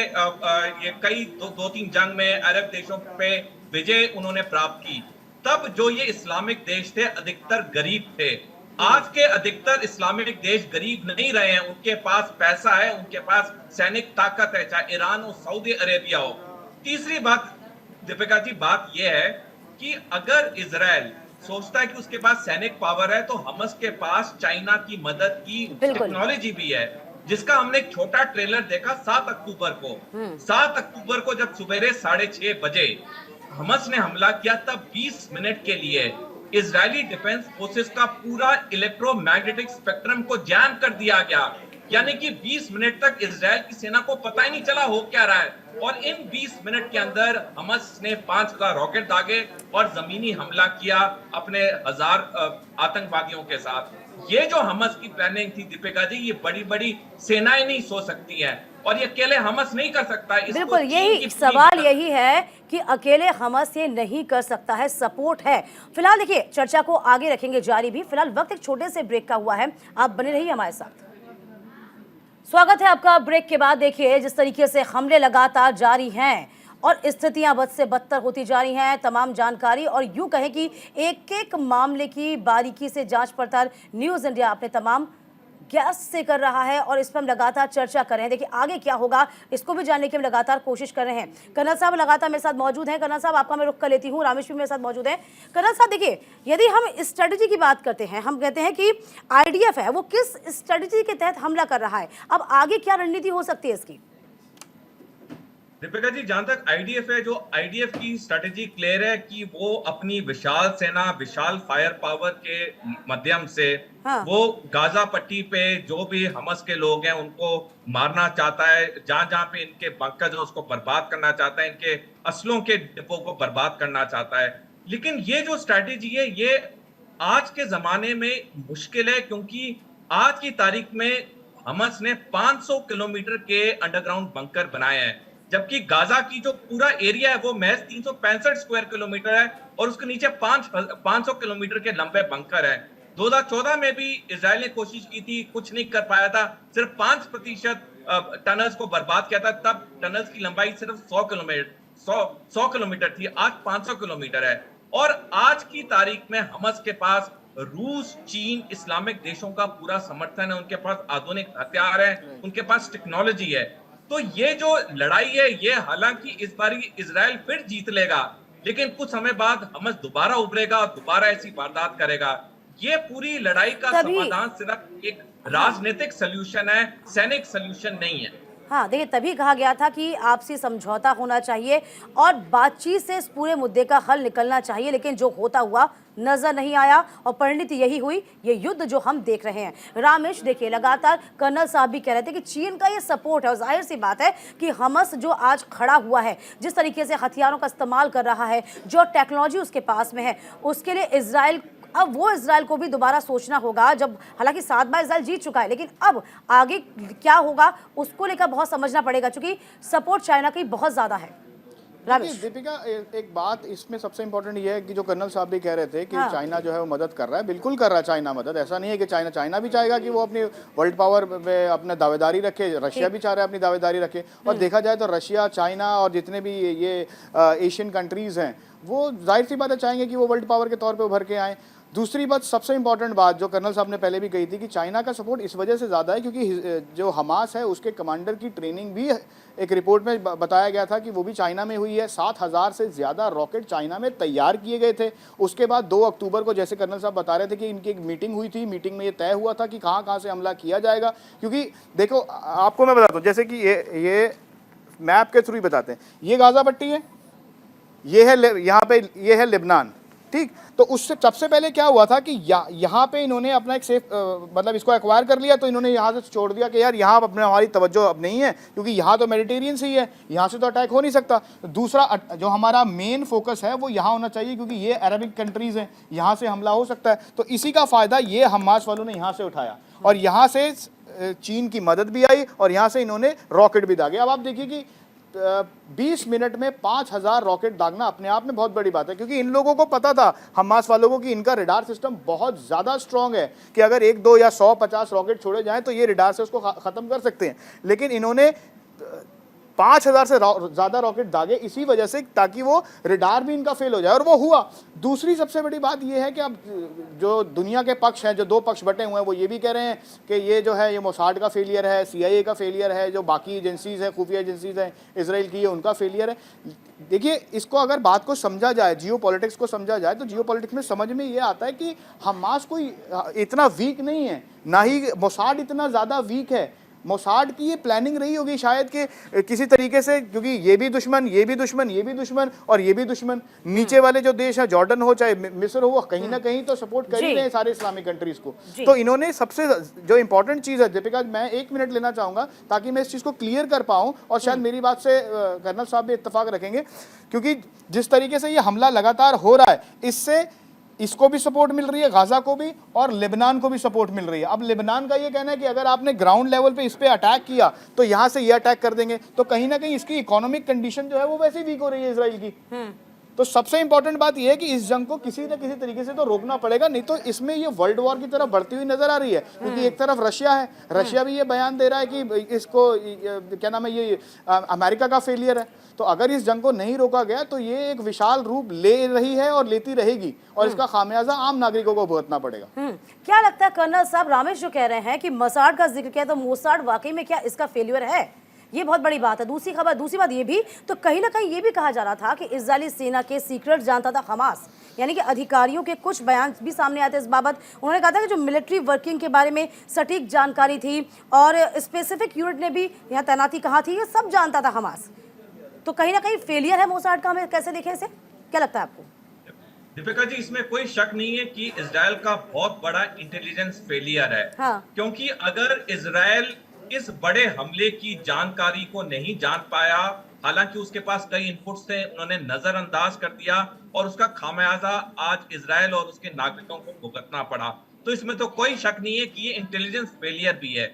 ये कई दो तीन जंग में अरब देशों पे विजय उन्होंने प्राप्त की। तब जो ये इस्लामिक देश थे अधिकतर गरीब थे। आज के अधिकतर इस्लामिक देश गरीब नहीं रहे हैं, उनके पास पैसा है, उनके पास सैनिक ताकत है, चाहे ईरान हो, सऊदी अरेबिया हो। तीसरी बात दीपिका जी, बात यह है कि अगर इजराइल सोचता है कि उसके पास सैनिक पावर है, तो हमास के पास चाइना की मदद की टेक्नोलॉजी भी है, जिसका हमने एक छोटा ट्रेलर देखा 7 अक्टूबर को। 7 अक्टूबर को जब सवेरे 6:30 बजे हमास ने हमला किया, तब 20 मिनट के लिए इजरायली डिफेंस फोर्सेस का पूरा इलेक्ट्रोमैग्नेटिक स्पेक्ट्रम को जैम कर दिया गया। यानी कि 20 मिनट तक इजराइल की सेना को पता ही नहीं चला हो क्या रहा है, और इन 20 मिनट के अंदर हमास ने 5000 रॉकेट दागे और जमीनी हमला किया अपने 1000 आतंकवादियों के साथ। ये जो हमास की प्लानिंग थी दीपिका जी, ये बड़ी बड़ी सेनाएं नहीं सो सकती हैं, और ये अकेले हमास नहीं कर सकता। बिल्कुल, यही सवाल यही है कि अकेले हमास ये नहीं कर सकता है, सपोर्ट है। फिलहाल देखिए, चर्चा को आगे रखेंगे जारी भी। फिलहाल वक्त एक छोटे से ब्रेक का हुआ है, आप बने रहिए हमारे साथ। स्वागत है आपका ब्रेक के बाद। देखिए, जिस तरीके से हमले लगातार जारी हैं और स्थितियां बद से बदतर होती जा रही हैं, तमाम जानकारी और यूं कहें कि एक एक मामले की बारीकी से जांच पड़ताल न्यूज़ इंडिया अपने तमाम गेस्ट से कर रहा है, और इस पर हम लगातार चर्चा कर रहे हैं। देखिए, आगे क्या होगा इसको भी जानने की हम लगातार कोशिश कर रहे हैं। कर्नल साहब लगातार मेरे साथ मौजूद हैं। कर्नल साहब, आपका मैं रुख कर लेती हूँ। रामेश भी मेरे साथ मौजूद हैं। कर्नल साहब, देखिए, यदि हम स्ट्रेटजी की बात करते हैं, हम कहते हैं कि IDF है वो किस स्ट्रेटजी के तहत हमला कर रहा है, अब आगे क्या रणनीति हो सकती है इसकी? दीपिका जी, जहां तक IDF है, जो IDF की स्ट्रेटेजी क्लियर है कि वो अपनी विशाल सेना, विशाल फायर पावर के माध्यम से वो गाजा पट्टी पे जो भी हमास के लोग हैं उनको मारना चाहता है। जहां जहां पे इनके बंकर जो उसको बर्बाद करना चाहता है, इनके असलों के डिपो को बर्बाद करना चाहता है। लेकिन ये जो स्ट्रेटेजी है, ये आज के जमाने में मुश्किल है, क्योंकि आज की तारीख में हमास ने 500 किलोमीटर के अंडरग्राउंड बंकर बनाए हैं, जबकि गाजा की जो पूरा एरिया है वो महज 365 स्क्वायर किलोमीटर है, और उसके नीचे 500 किलोमीटर के लंबे बंकर है। 2014 में भी इजराइल ने कोशिश की थी, कुछ नहीं कर पाया था, सिर्फ 5% टनल्स को बर्बाद किया था। तब टनल्स की लंबाई सिर्फ 100 किलोमीटर थी, आज 500 किलोमीटर है। और आज की तारीख में हमास के पास रूस, चीन, इस्लामिक देशों का पूरा समर्थन है, उनके पास आधुनिक हथियार है, उनके पास टेक्नोलॉजी है। तो ये जो लड़ाई है, ये हालांकि इस बार इजराइल फिर जीत लेगा, लेकिन कुछ समय बाद हमास दोबारा उभरेगा और दोबारा ऐसी वारदात करेगा। ये पूरी लड़ाई का समाधान सिर्फ एक राजनीतिक सलूशन है, सैनिक सलूशन नहीं है। हाँ, देखिए, तभी कहा गया था कि आपसी समझौता होना चाहिए और बातचीत से इस पूरे मुद्दे का हल निकलना चाहिए, लेकिन जो होता हुआ नजर नहीं आया और परिणति यही हुई, ये युद्ध जो हम देख रहे हैं। रामेश, देखिए, लगातार कर्नल साहब भी कह रहे थे कि चीन का ये सपोर्ट है, और जाहिर सी बात है कि हमास जो आज खड़ा हुआ है, जिस तरीके से हथियारों का इस्तेमाल कर रहा है, जो टेक्नोलॉजी उसके पास में है, उसके लिए इजराइल, अब वो इजराइल को भी दोबारा सोचना होगा। जब हालांकि 7 बार इजराइल जीत चुका है, लेकिन अब आगे क्या होगा उसको लेकर बहुत समझना पड़ेगा, क्योंकि सपोर्ट चाइना की बहुत ज्यादा है। दीपिका, एक बात इसमें सबसे इंपॉर्टेंट ये है कि जो कर्नल साहब भी कह रहे थे कि चाइना जो है वो मदद कर रहा है, बिल्कुल कर रहा है चाइना मदद। ऐसा नहीं है कि चाइना भी चाहेगा कि वो अपनी वर्ल्ड पावर में अपना दावेदारी रखे, रशिया भी चाह रहा है अपनी दावेदारी रखे। और देखा जाए तो रशिया, चाइना और जितने भी ये एशियन कंट्रीज हैं, वो जाहिर सी बात है चाहेंगे कि वो वर्ल्ड पावर के तौर पे उभर के आए। दूसरी बात, सबसे इंपॉर्टेंट बात जो कर्नल साहब ने पहले भी कही थी कि चाइना का सपोर्ट इस वजह से ज़्यादा है क्योंकि जो हमास है उसके कमांडर की ट्रेनिंग भी एक रिपोर्ट में बताया गया था कि वो भी चाइना में हुई है। 7000 से ज़्यादा रॉकेट चाइना में तैयार किए गए थे। उसके बाद 2 अक्टूबर को, जैसे कर्नल साहब बता रहे थे, कि इनकी एक मीटिंग हुई थी। मीटिंग में ये तय हुआ था कि कहाँ कहाँ से हमला किया जाएगा। क्योंकि देखो, आपको मैं बताता हूँ, जैसे कि ये मैप के थ्रू ही बताते हैं, ये गाजा पट्टी है, ये है यहाँ पे, ये है लेबनान, ठीक। तो उससे सबसे पहले क्या हुआ था कि यहाँ पे इन्होंने अपना एक सेफ मतलब इसको एक्वायर कर लिया, तो इन्होंने यहाँ से छोड़ दिया कि यार यहाँ अपने हमारी तवज्जो अब नहीं है, क्योंकि यहाँ तो मेडिटेरियन से ही है, यहाँ से तो अटैक हो नहीं सकता। दूसरा जो हमारा मेन फोकस है वो यहाँ होना चाहिए, क्योंकि ये अरबिक कंट्रीज़ हैं, यहाँ से हमला हो सकता है। तो इसी का फ़ायदा ये हमास वालों ने यहाँ से उठाया, और यहाँ से चीन की मदद भी आई, और यहाँ से इन्होंने रॉकेट भी दागे। अब आप देखिए कि 20 मिनट में 5000 रॉकेट दागना अपने आप में बहुत बड़ी बात है, क्योंकि इन लोगों को पता था, हमास वालों को, कि इनका रडार सिस्टम बहुत ज़्यादा स्ट्रांग है कि अगर 1, 2 या 100-50 रॉकेट छोड़े जाएं तो ये रडार से उसको ख़त्म कर सकते हैं। लेकिन इन्होंने 5000 से ज़्यादा रॉकेट दागे इसी वजह से, ताकि वो रडार भी इनका फेल हो जाए, और वो हुआ। दूसरी सबसे बड़ी बात ये है कि अब जो दुनिया के पक्ष हैं, जो दो पक्ष बटे हुए हैं, वो ये भी कह रहे हैं कि ये जो है ये मोसाड का फेलियर है, CIA का फेलियर है, जो बाकी एजेंसीज़ हैं, खुफिया एजेंसीज़ हैं इसराइल की, ये उनका फेलियर है। देखिए, इसको अगर बात को समझा जाए, जियो पॉलिटिक्स को समझा जाए, तो जियो पॉलिटिक्स में समझ में ये आता है कि हमास कोई इतना वीक नहीं है, ना ही मोसाड इतना ज़्यादा वीक है। मोसाड की ये प्लानिंग रही होगी शायद कि किसी तरीके से, क्योंकि ये भी दुश्मन, ये भी दुश्मन, ये भी दुश्मन और ये भी दुश्मन, नीचे वाले जो देश हैं, जॉर्डन हो चाहे मिस्र हो, वो कहीं ना कहीं तो सपोर्ट कर ही रहे हैं सारे इस्लामिक कंट्रीज को। तो इन्होंने सबसे जो इंपॉर्टेंट चीज़ है, दीपिका, मैं 1 मिनट लेना चाहूँगा ताकि मैं इस चीज़ को क्लियर कर पाऊँ, और शायद मेरी बात से कर्नल साहब भी इत्तेफाक रखेंगे, क्योंकि जिस तरीके से ये हमला लगातार हो रहा है, इससे इसको भी सपोर्ट मिल रही है, गाजा को भी, और लेबनान को भी सपोर्ट मिल रही है। अब लेबनान का ये कहना है कि अगर आपने ग्राउंड लेवल पे इस पे अटैक किया तो यहाँ से ये अटैक कर देंगे, तो कहीं ना कहीं इसकी इकोनॉमिक कंडीशन जो है वो वैसे वीक हो रही है इसराइल की। तो सबसे इंपॉर्टेंट बात यह है कि इस जंग को किसी न किसी तरीके से तो रोकना पड़ेगा, नहीं तो इसमें ये वर्ल्ड वॉर की तरफ बढ़ती हुई नजर आ रही है। क्योंकि एक तरफ रशिया है, रशिया भी ये बयान दे रहा है कि इसको क्या नाम है, ये अमेरिका का फेलियर है। तो अगर इस जंग को नहीं रोका गया तो ये एक विशाल रूप ले रही है और लेती रहेगी, और इसका खामियाजा आम नागरिकों को भुगतना पड़ेगा। क्या लगता है कर्नल साहब, रामेश जो कह रहे हैं कि मोसाड का जिक्र किया, तो मोसाड वाकई में क्या इसका फेलियर है? ये बहुत बड़ी बात है। दूसरी खबर, दूसरी बात ये भी, तो कहीं ना कहीं ये भी कहा जा रहा था कि इजरायली सेना के सीक्रेट जानता था हमास, यानी कि अधिकारियों के कुछ बयान भी सामने आए थे इस बाबत। उन्होंने कहा था कि जो मिलिट्री वर्किंग के बारे में सटीक जानकारी थी और स्पेसिफिक यूनिट ने भी यहाँ तैनाती कहाँ थी, ये सब जानता था हमास। तो कहीं ना कहीं फेलियर है मोसाड का, हमें कैसे देखें इसे, क्या लगता है आपको? दीपिका जी, इसमें कोई शक नहीं है कि इजराइल का बहुत बड़ा इंटेलिजेंस फेलियर है। हाँ। क्योंकि अगर इजराइल इस बड़े हमले की जानकारी को नहीं जान पाया, हालांकि उसके पास कई इनपुट्स थे, उन्होंने नजरअंदाज कर दिया, और उसका खामियाजा आज इजराइल और उसके नागरिकों को भुगतना पड़ा। तो इसमें तो कोई शक नहीं है कि ये इंटेलिजेंस फेलियर भी है।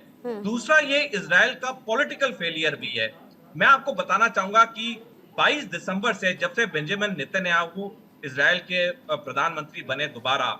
दूसरा, ये इजराइल का पॉलिटिकल फेलियर भी है। मैं आपको बताना चाहूंगा कि 22 दिसंबर से, जब से बेंजामिन नेतन्याहू इजराइल के प्रधानमंत्री बने दोबारा,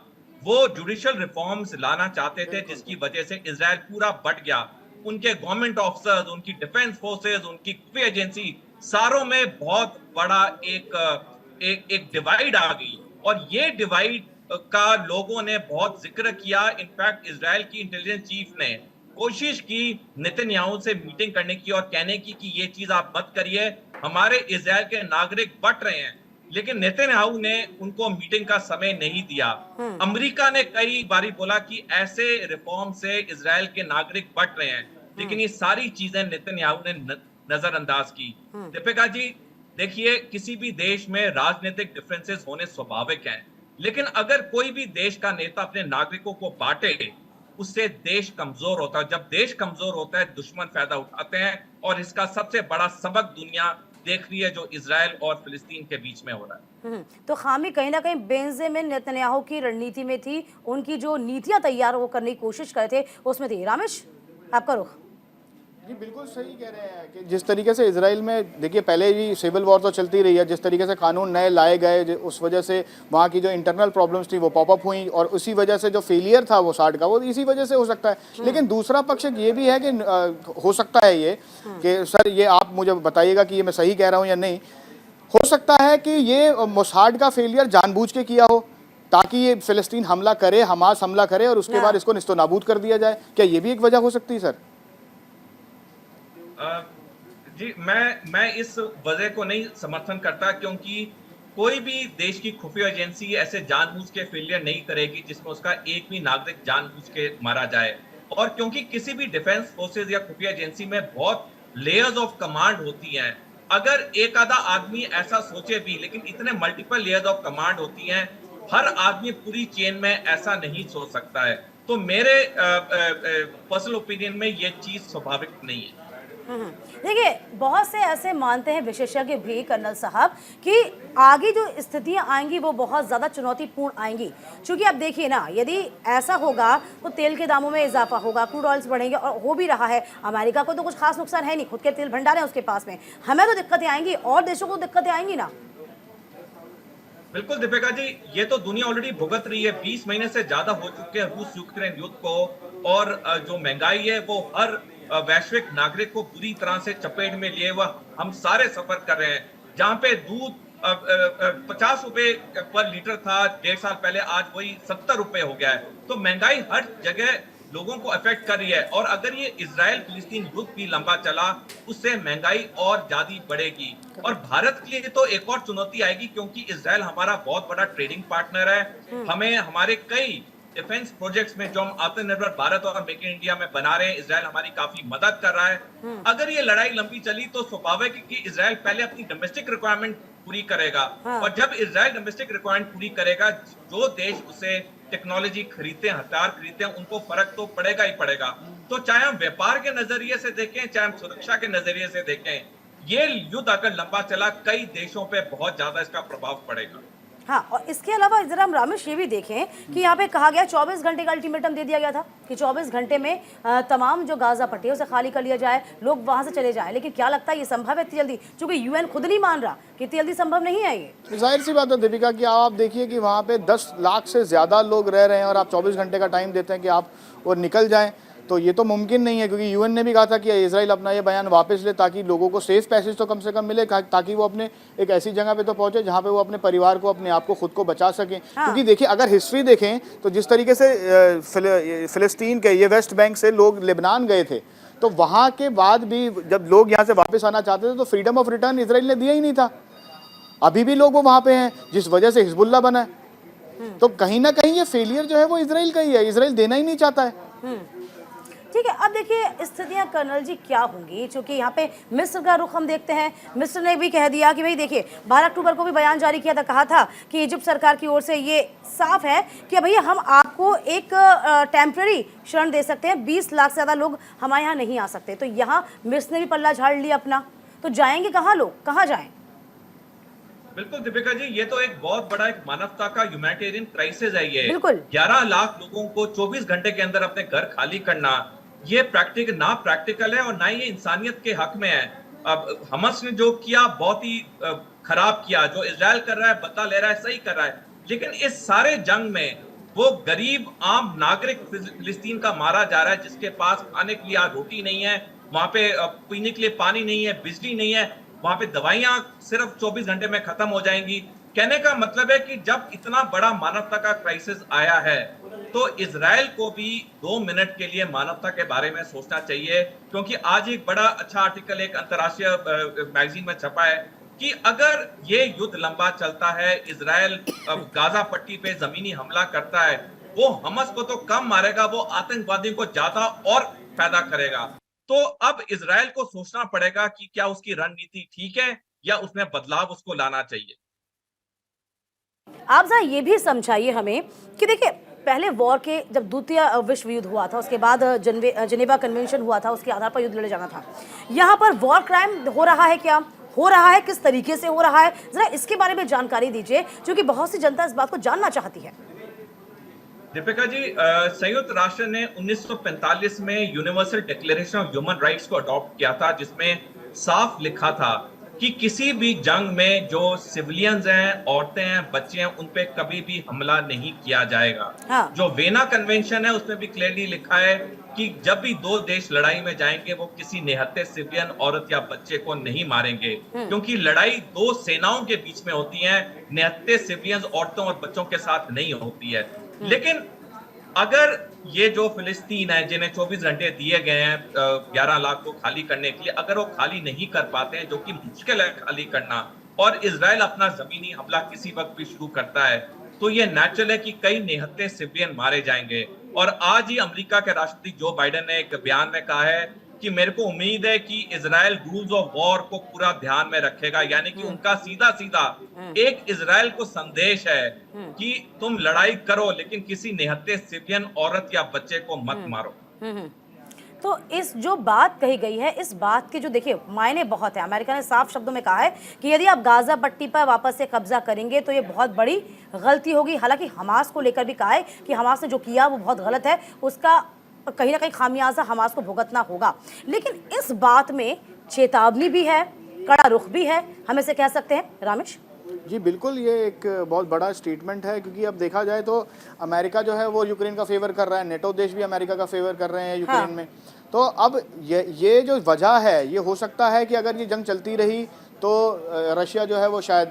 वो जुडिशियल रिफॉर्म्स लाना चाहते थे, जिसकी वजह से इजराइल पूरा बट गया। उनके गवर्नमेंट ऑफिसर्स, उनकी डिफेंस फोर्सेस, उनकी खुफिया एजेंसी, सारों में बहुत बड़ा एक डिवाइड आ गई, और ये डिवाइड का लोगों ने बहुत जिक्र किया। इनफैक्ट इजराइल की इंटेलिजेंस चीफ ने कोशिश की नेतन्याहू से मीटिंग करने की और कहने की कि ये चीज आप मत करिए, हमारे इजराइल के नागरिक बट रहे हैं। लेकिन नेतन्याहू ने उनको मीटिंग का समय नहीं दिया। अमेरिका ने कई बारी बोला कि ऐसे रिफॉर्म से इजराइल के नागरिक बट रहे हैं, लेकिन ये सारी चीजें नेतन्याहू ने नजरअंदाज की। दीपिका जी, देखिए, किसी भी देश में राजनीतिक डिफरेंसेस होने स्वाभाविक हैं, लेकिन अगर कोई भी देश का नेता अपने नागरिकों को बांटे, उससे देश कमजोर होता है। जब देश कमजोर होता है, दुश्मन फायदा उठाते हैं, और इसका सबसे बड़ा सबक दुनिया देख रही है जो इजराइल और फिलिस्तीन के बीच में हो रहा है। तो खामी कहीं ना कहीं बेंजामिन नेतन्याहू की रणनीति में थी, उनकी जो नीतियां तैयार वो करने की कोशिश कर रहे थे उसमें थी। रामेश, आपका रुख। जी, बिल्कुल सही कह रहे हैं कि जिस तरीके से इजराइल में, देखिए, पहले भी सिविल वॉर तो चलती रही है, जिस तरीके से कानून नए लाए गए, उस वजह से वहाँ की जो इंटरनल प्रॉब्लम्स थी वो पॉपअप हुई, और उसी वजह से जो फेलियर था वो साठ का, वो इसी वजह से हो सकता है। लेकिन दूसरा पक्ष ये भी है कि हो सकता है ये कि सर, ये आप मुझे बताइएगा कि ये मैं सही कह रहा हूँ या नहीं, हो सकता है कि ये मोसाड का फेलियर जानबूझ के किया हो ताकि ये फिलिस्तीन हमला करे, हमास हमला करे, और उसके बाद इसको निस्तो नाबूद कर दिया जाए। क्या ये भी एक वजह हो सकती है सर? जी, मैं इस वजह को नहीं समर्थन करता, क्योंकि कोई भी देश की खुफिया एजेंसी ऐसे जानबूझ के फेलियर नहीं करेगी जिसमें उसका एक भी नागरिक जानबूझ के मारा जाए। और क्योंकि किसी भी डिफेंस फोर्सेस या खुफिया एजेंसी में बहुत लेयर्स ऑफ कमांड होती हैं, अगर एक आधा आदमी ऐसा सोचे भी, लेकिन इतने मल्टीपल लेयर्स ऑफ कमांड होती हैं, हर आदमी पूरी चेन में ऐसा नहीं सोच सकता है। तो मेरे पर्सनल ओपिनियन में ये चीज स्वाभाविक नहीं है। देखिए, बहुत से ऐसे मानते हैं विशेषज्ञ भी कर्नल साहब कि आगे जो स्थितियां आएंगी वो बहुत ज़्यादा चुनौतीपूर्ण आएंगी, क्योंकि अब देखिए ना, यदि ऐसा होगा तो तेल के दामों में इजाफा होगा, क्रूड ऑयल्स बढ़ेंगे, और हो भी रहा है। अमेरिका को तो कुछ खास नुकसान है नहीं, खुद के तेल भंडार हैं उसके पास में, हमें तो दिक्कतें आएंगी और देशों को दिक्कतें आएंगी ना। बिल्कुल दीपिका जी, ये तो दुनिया ऑलरेडी भुगत रही है। 20 महीने से ज्यादा हो चुके हैं रूस यूक्रेन युद्ध को, और जो महंगाई है वो हर वैश्विक नागरिक को बुरी तरह से चपेट में लिए हुआ हम सारे सफर कर रहे हैं। जहां पे दूध 50 रुपए पर लीटर था 1.5 साल पहले, आज वही 70 रुपए हो गया है। तो महंगाई हर जगह लोगों को अफेक्ट कर रही है, और अगर ये इजराइल फिलिस्तीन युद्ध भी लंबा चला, उससे महंगाई और ज्यादा बढ़ेगी। और भारत के लिए तो एक और चुनौती आएगी, क्योंकि इजराइल हमारा बहुत बड़ा ट्रेडिंग पार्टनर है। हमें हमारे कई डिफेंस प्रोजेक्ट्स में जो हम आत्मनिर्भर भारत और मेक इन इंडिया में बना रहे हैं, इजराइल हमारी काफी मदद कर रहा है। अगर ये लड़ाई लंबी चली तो स्वाभाविक है कि इजराइल पहले अपनी डोमेस्टिक रिक्वायरमेंट पूरी करेगा, और जब इजराइल डोमेस्टिक रिक्वायरमेंट पूरी करेगा, जो देश उसे टेक्नोलॉजी खरीदते हैं, हथियार खरीदते हैं, उनको फर्क तो पड़ेगा ही पड़ेगा। तो चाहे हम व्यापार के नजरिए से देखें, चाहे हम सुरक्षा के नजरिए से देखें, ये युद्ध अगर लंबा चला, कई देशों पे बहुत ज्यादा इसका प्रभाव पड़ेगा। हाँ, और इसके अलावा जरा हम रामेश ये भी देखें कि यहाँ पे कहा गया 24 घंटे का अल्टीमेटम दे दिया गया था कि 24 घंटे में तमाम जो गाजा पट्टी है उसे खाली कर लिया जाए, लोग वहां से चले जाएं। लेकिन क्या लगता है ये संभव है इतनी जल्दी? क्योंकि यूएन खुद नहीं मान रहा कि इतनी जल्दी संभव नहीं है ये। जाहिर सी बात है दीपिका कि आप देखिए कि वहाँ पे 10 लाख से ज़्यादा लोग रह रहे हैं और आप 24 घंटे का टाइम देते हैं कि आप और निकल जाएं, तो ये तो मुमकिन नहीं है। क्योंकि यूएन ने भी कहा था कि इजराइल अपना ये बयान वापस ले, ताकि लोगों को सेफ पैसेज तो कम से कम मिले, ताकि वो अपने एक ऐसी जगह पे तो पहुंचे जहां पे वो अपने परिवार को, अपने आप को, खुद को बचा सकें। क्योंकि देखिए, अगर हिस्ट्री देखें तो जिस तरीके से फिलिस्तीन के ये वेस्ट बैंक से लोग लेबनान गए थे, तो वहाँ के बाद भी जब लोग यहाँ से वापस आना चाहते थे तो फ्रीडम ऑफ रिटर्न इजराइल ने दिया ही नहीं था। अभी भी लोग वो वहाँ पे हैं, जिस वजह से हिजबुल्ला बना है। तो कहीं ना कहीं ये फेलियर जो है वो इजराइल का ही है, इजराइल देना ही नहीं चाहता है। ठीक है, अब देखिए स्थितियां कर्नल जी क्या होंगी, क्योंकि यहाँ पे मिस्र का रुख हम देखते हैं। मिस्र ने भी कह दिया कि भाई देखिए, 12 अक्टूबर को भी बयान जारी किया था, कहा था कि इजिप्ट सरकार की ओर से ये साफ है कि भैया हम आपको एक टेम्पररी शरण दे सकते हैं, 20 लाख से ज़्यादा लोग हमारे यहाँ नहीं आ सकते। तो यहाँ मिस्र ने भी पल्ला झाड़ लिया अपना, तो जाएंगे कहाँ लोग, कहाँ जाएं? बिल्कुल दीपिका जी, ये तो एक बहुत बड़ा एक मानवता का ह्यूमैनिटेरियन क्राइसिस है। ये बिल्कुल 11 लाख लोगों को 24 घंटे के अंदर अपने घर खाली करना, ये प्रैक्टिकल है और ना ही ये इंसानियत के हक में है। अब हमास ने जो किया बहुत ही खराब किया, जो इजराइल कर रहा है, बदला ले रहा है, सही कर रहा है। लेकिन इस सारे जंग में वो गरीब आम नागरिक फिलिस्तीन का मारा जा रहा है, जिसके पास खाने के लिए आज रोटी नहीं है, वहां पे पीने के लिए पानी नहीं है, बिजली नहीं है, वहां पे दवाइयां सिर्फ 24 घंटे में खत्म हो जाएंगी। कहने का मतलब है कि जब इतना बड़ा मानवता का क्राइसिस आया है, तो इजराइल को भी 2 मिनट के लिए मानवता के बारे में सोचना चाहिए। क्योंकि आज एक बड़ा अच्छा आर्टिकल एक अंतर्राष्ट्रीय मैगजीन में छपा है कि अगर ये युद्ध लंबा चलता है, इजराइल गाजा पट्टी पे जमीनी हमला करता है, वो हमास को तो कम मारेगा, वो आतंकवादियों को ज्यादा और पैदा करेगा। तो अब इजराइल को सोचना पड़ेगा कि क्या उसकी रणनीति ठीक है या उसमें बदलाव उसको लाना चाहिए। आप जरा ये भी समझाइए हमें कि देखिए, पहले वॉर के जब द्वितीय विश्व युद्ध हुआ था, उसके बाद जिनेवा कन्वेंशन हुआ था, उसके आधार पर युद्ध लड़े जाना था। यहाँ पर वॉर क्राइम हो रहा है, क्या हो रहा है, किस तरीके से हो रहा है, जरा इसके बारे में जानकारी दीजिए, क्योंकि बहुत सी जनता इस बात को जानना चाहती है। दीपिका जी, संयुक्त राष्ट्र ने 1945 में universal declaration of human rights को अडॉप्ट किया था, जिसमें साफ लिखा था कि किसी भी जंग में जो सिविलियंस हैं, औरतें हैं, बच्चे हैं, उन पे कभी भी हमला नहीं किया जाएगा। हाँ। जो वेना कन्वेंशन है उसमें भी क्लियरली लिखा है कि जब भी 2 देश लड़ाई में जाएंगे, वो किसी निहत्थे सिविलियन औरत या बच्चे को नहीं मारेंगे, क्योंकि लड़ाई 2 सेनाओं के बीच में होती है, निहत्थे सिविलियंस औरतों और बच्चों के साथ नहीं होती है। लेकिन अगर ये जो फिलिस्तीन है, जिन्हें 24 घंटे दिए गए हैं 11 लाख को खाली करने के लिए, अगर वो खाली नहीं कर पाते हैं, जो कि मुश्किल है खाली करना, और इजराइल अपना जमीनी हमला किसी वक्त भी शुरू करता है, तो ये नेचुरल है कि कई निहत्थे सिविलियन मारे जाएंगे। और आज ही अमेरिका के राष्ट्रपति जो बाइडेन ने एक बयान में कहा है कि मेरे को उम्मीद है कि इजराइल रूल्स ऑफ वॉर को पूरा ध्यान में रखेगा, यानी कि उनका सीधा सीधा एक इजराइल को संदेश है कि तुम लड़ाई करो, लेकिन किसी निहत्थे सिविलियन औरत या बच्चे को मत मारो। तो इस जो बात कही गई है, इस बात के जो देखिए मायने बहुत है। अमेरिका ने साफ शब्दों में कहा है कि यदि आप गाजा पट्टी पर वापस से कब्जा करेंगे तो ये बहुत बड़ी गलती होगी। हालांकि हमास को लेकर भी कहा है कि हमास ने जो किया वो बहुत गलत है, उसका कहीं ना कहीं खामियाजा हमास को भुगतना होगा। लेकिन इस बात में चेतावनी भी है, कड़ा रुख भी है, हम इसे कह सकते हैं रामेश। जी बिल्कुल, ये एक बहुत बड़ा स्टेटमेंट है, क्योंकि अब देखा जाए तो अमेरिका जो है वो यूक्रेन का फेवर कर रहा है, नेटो देश भी अमेरिका का फेवर कर रहे हैं यूक्रेन हाँ। में। तो अब ये जो वजह है, ये हो सकता है कि अगर ये जंग चलती रही तो रशिया जो है वो शायद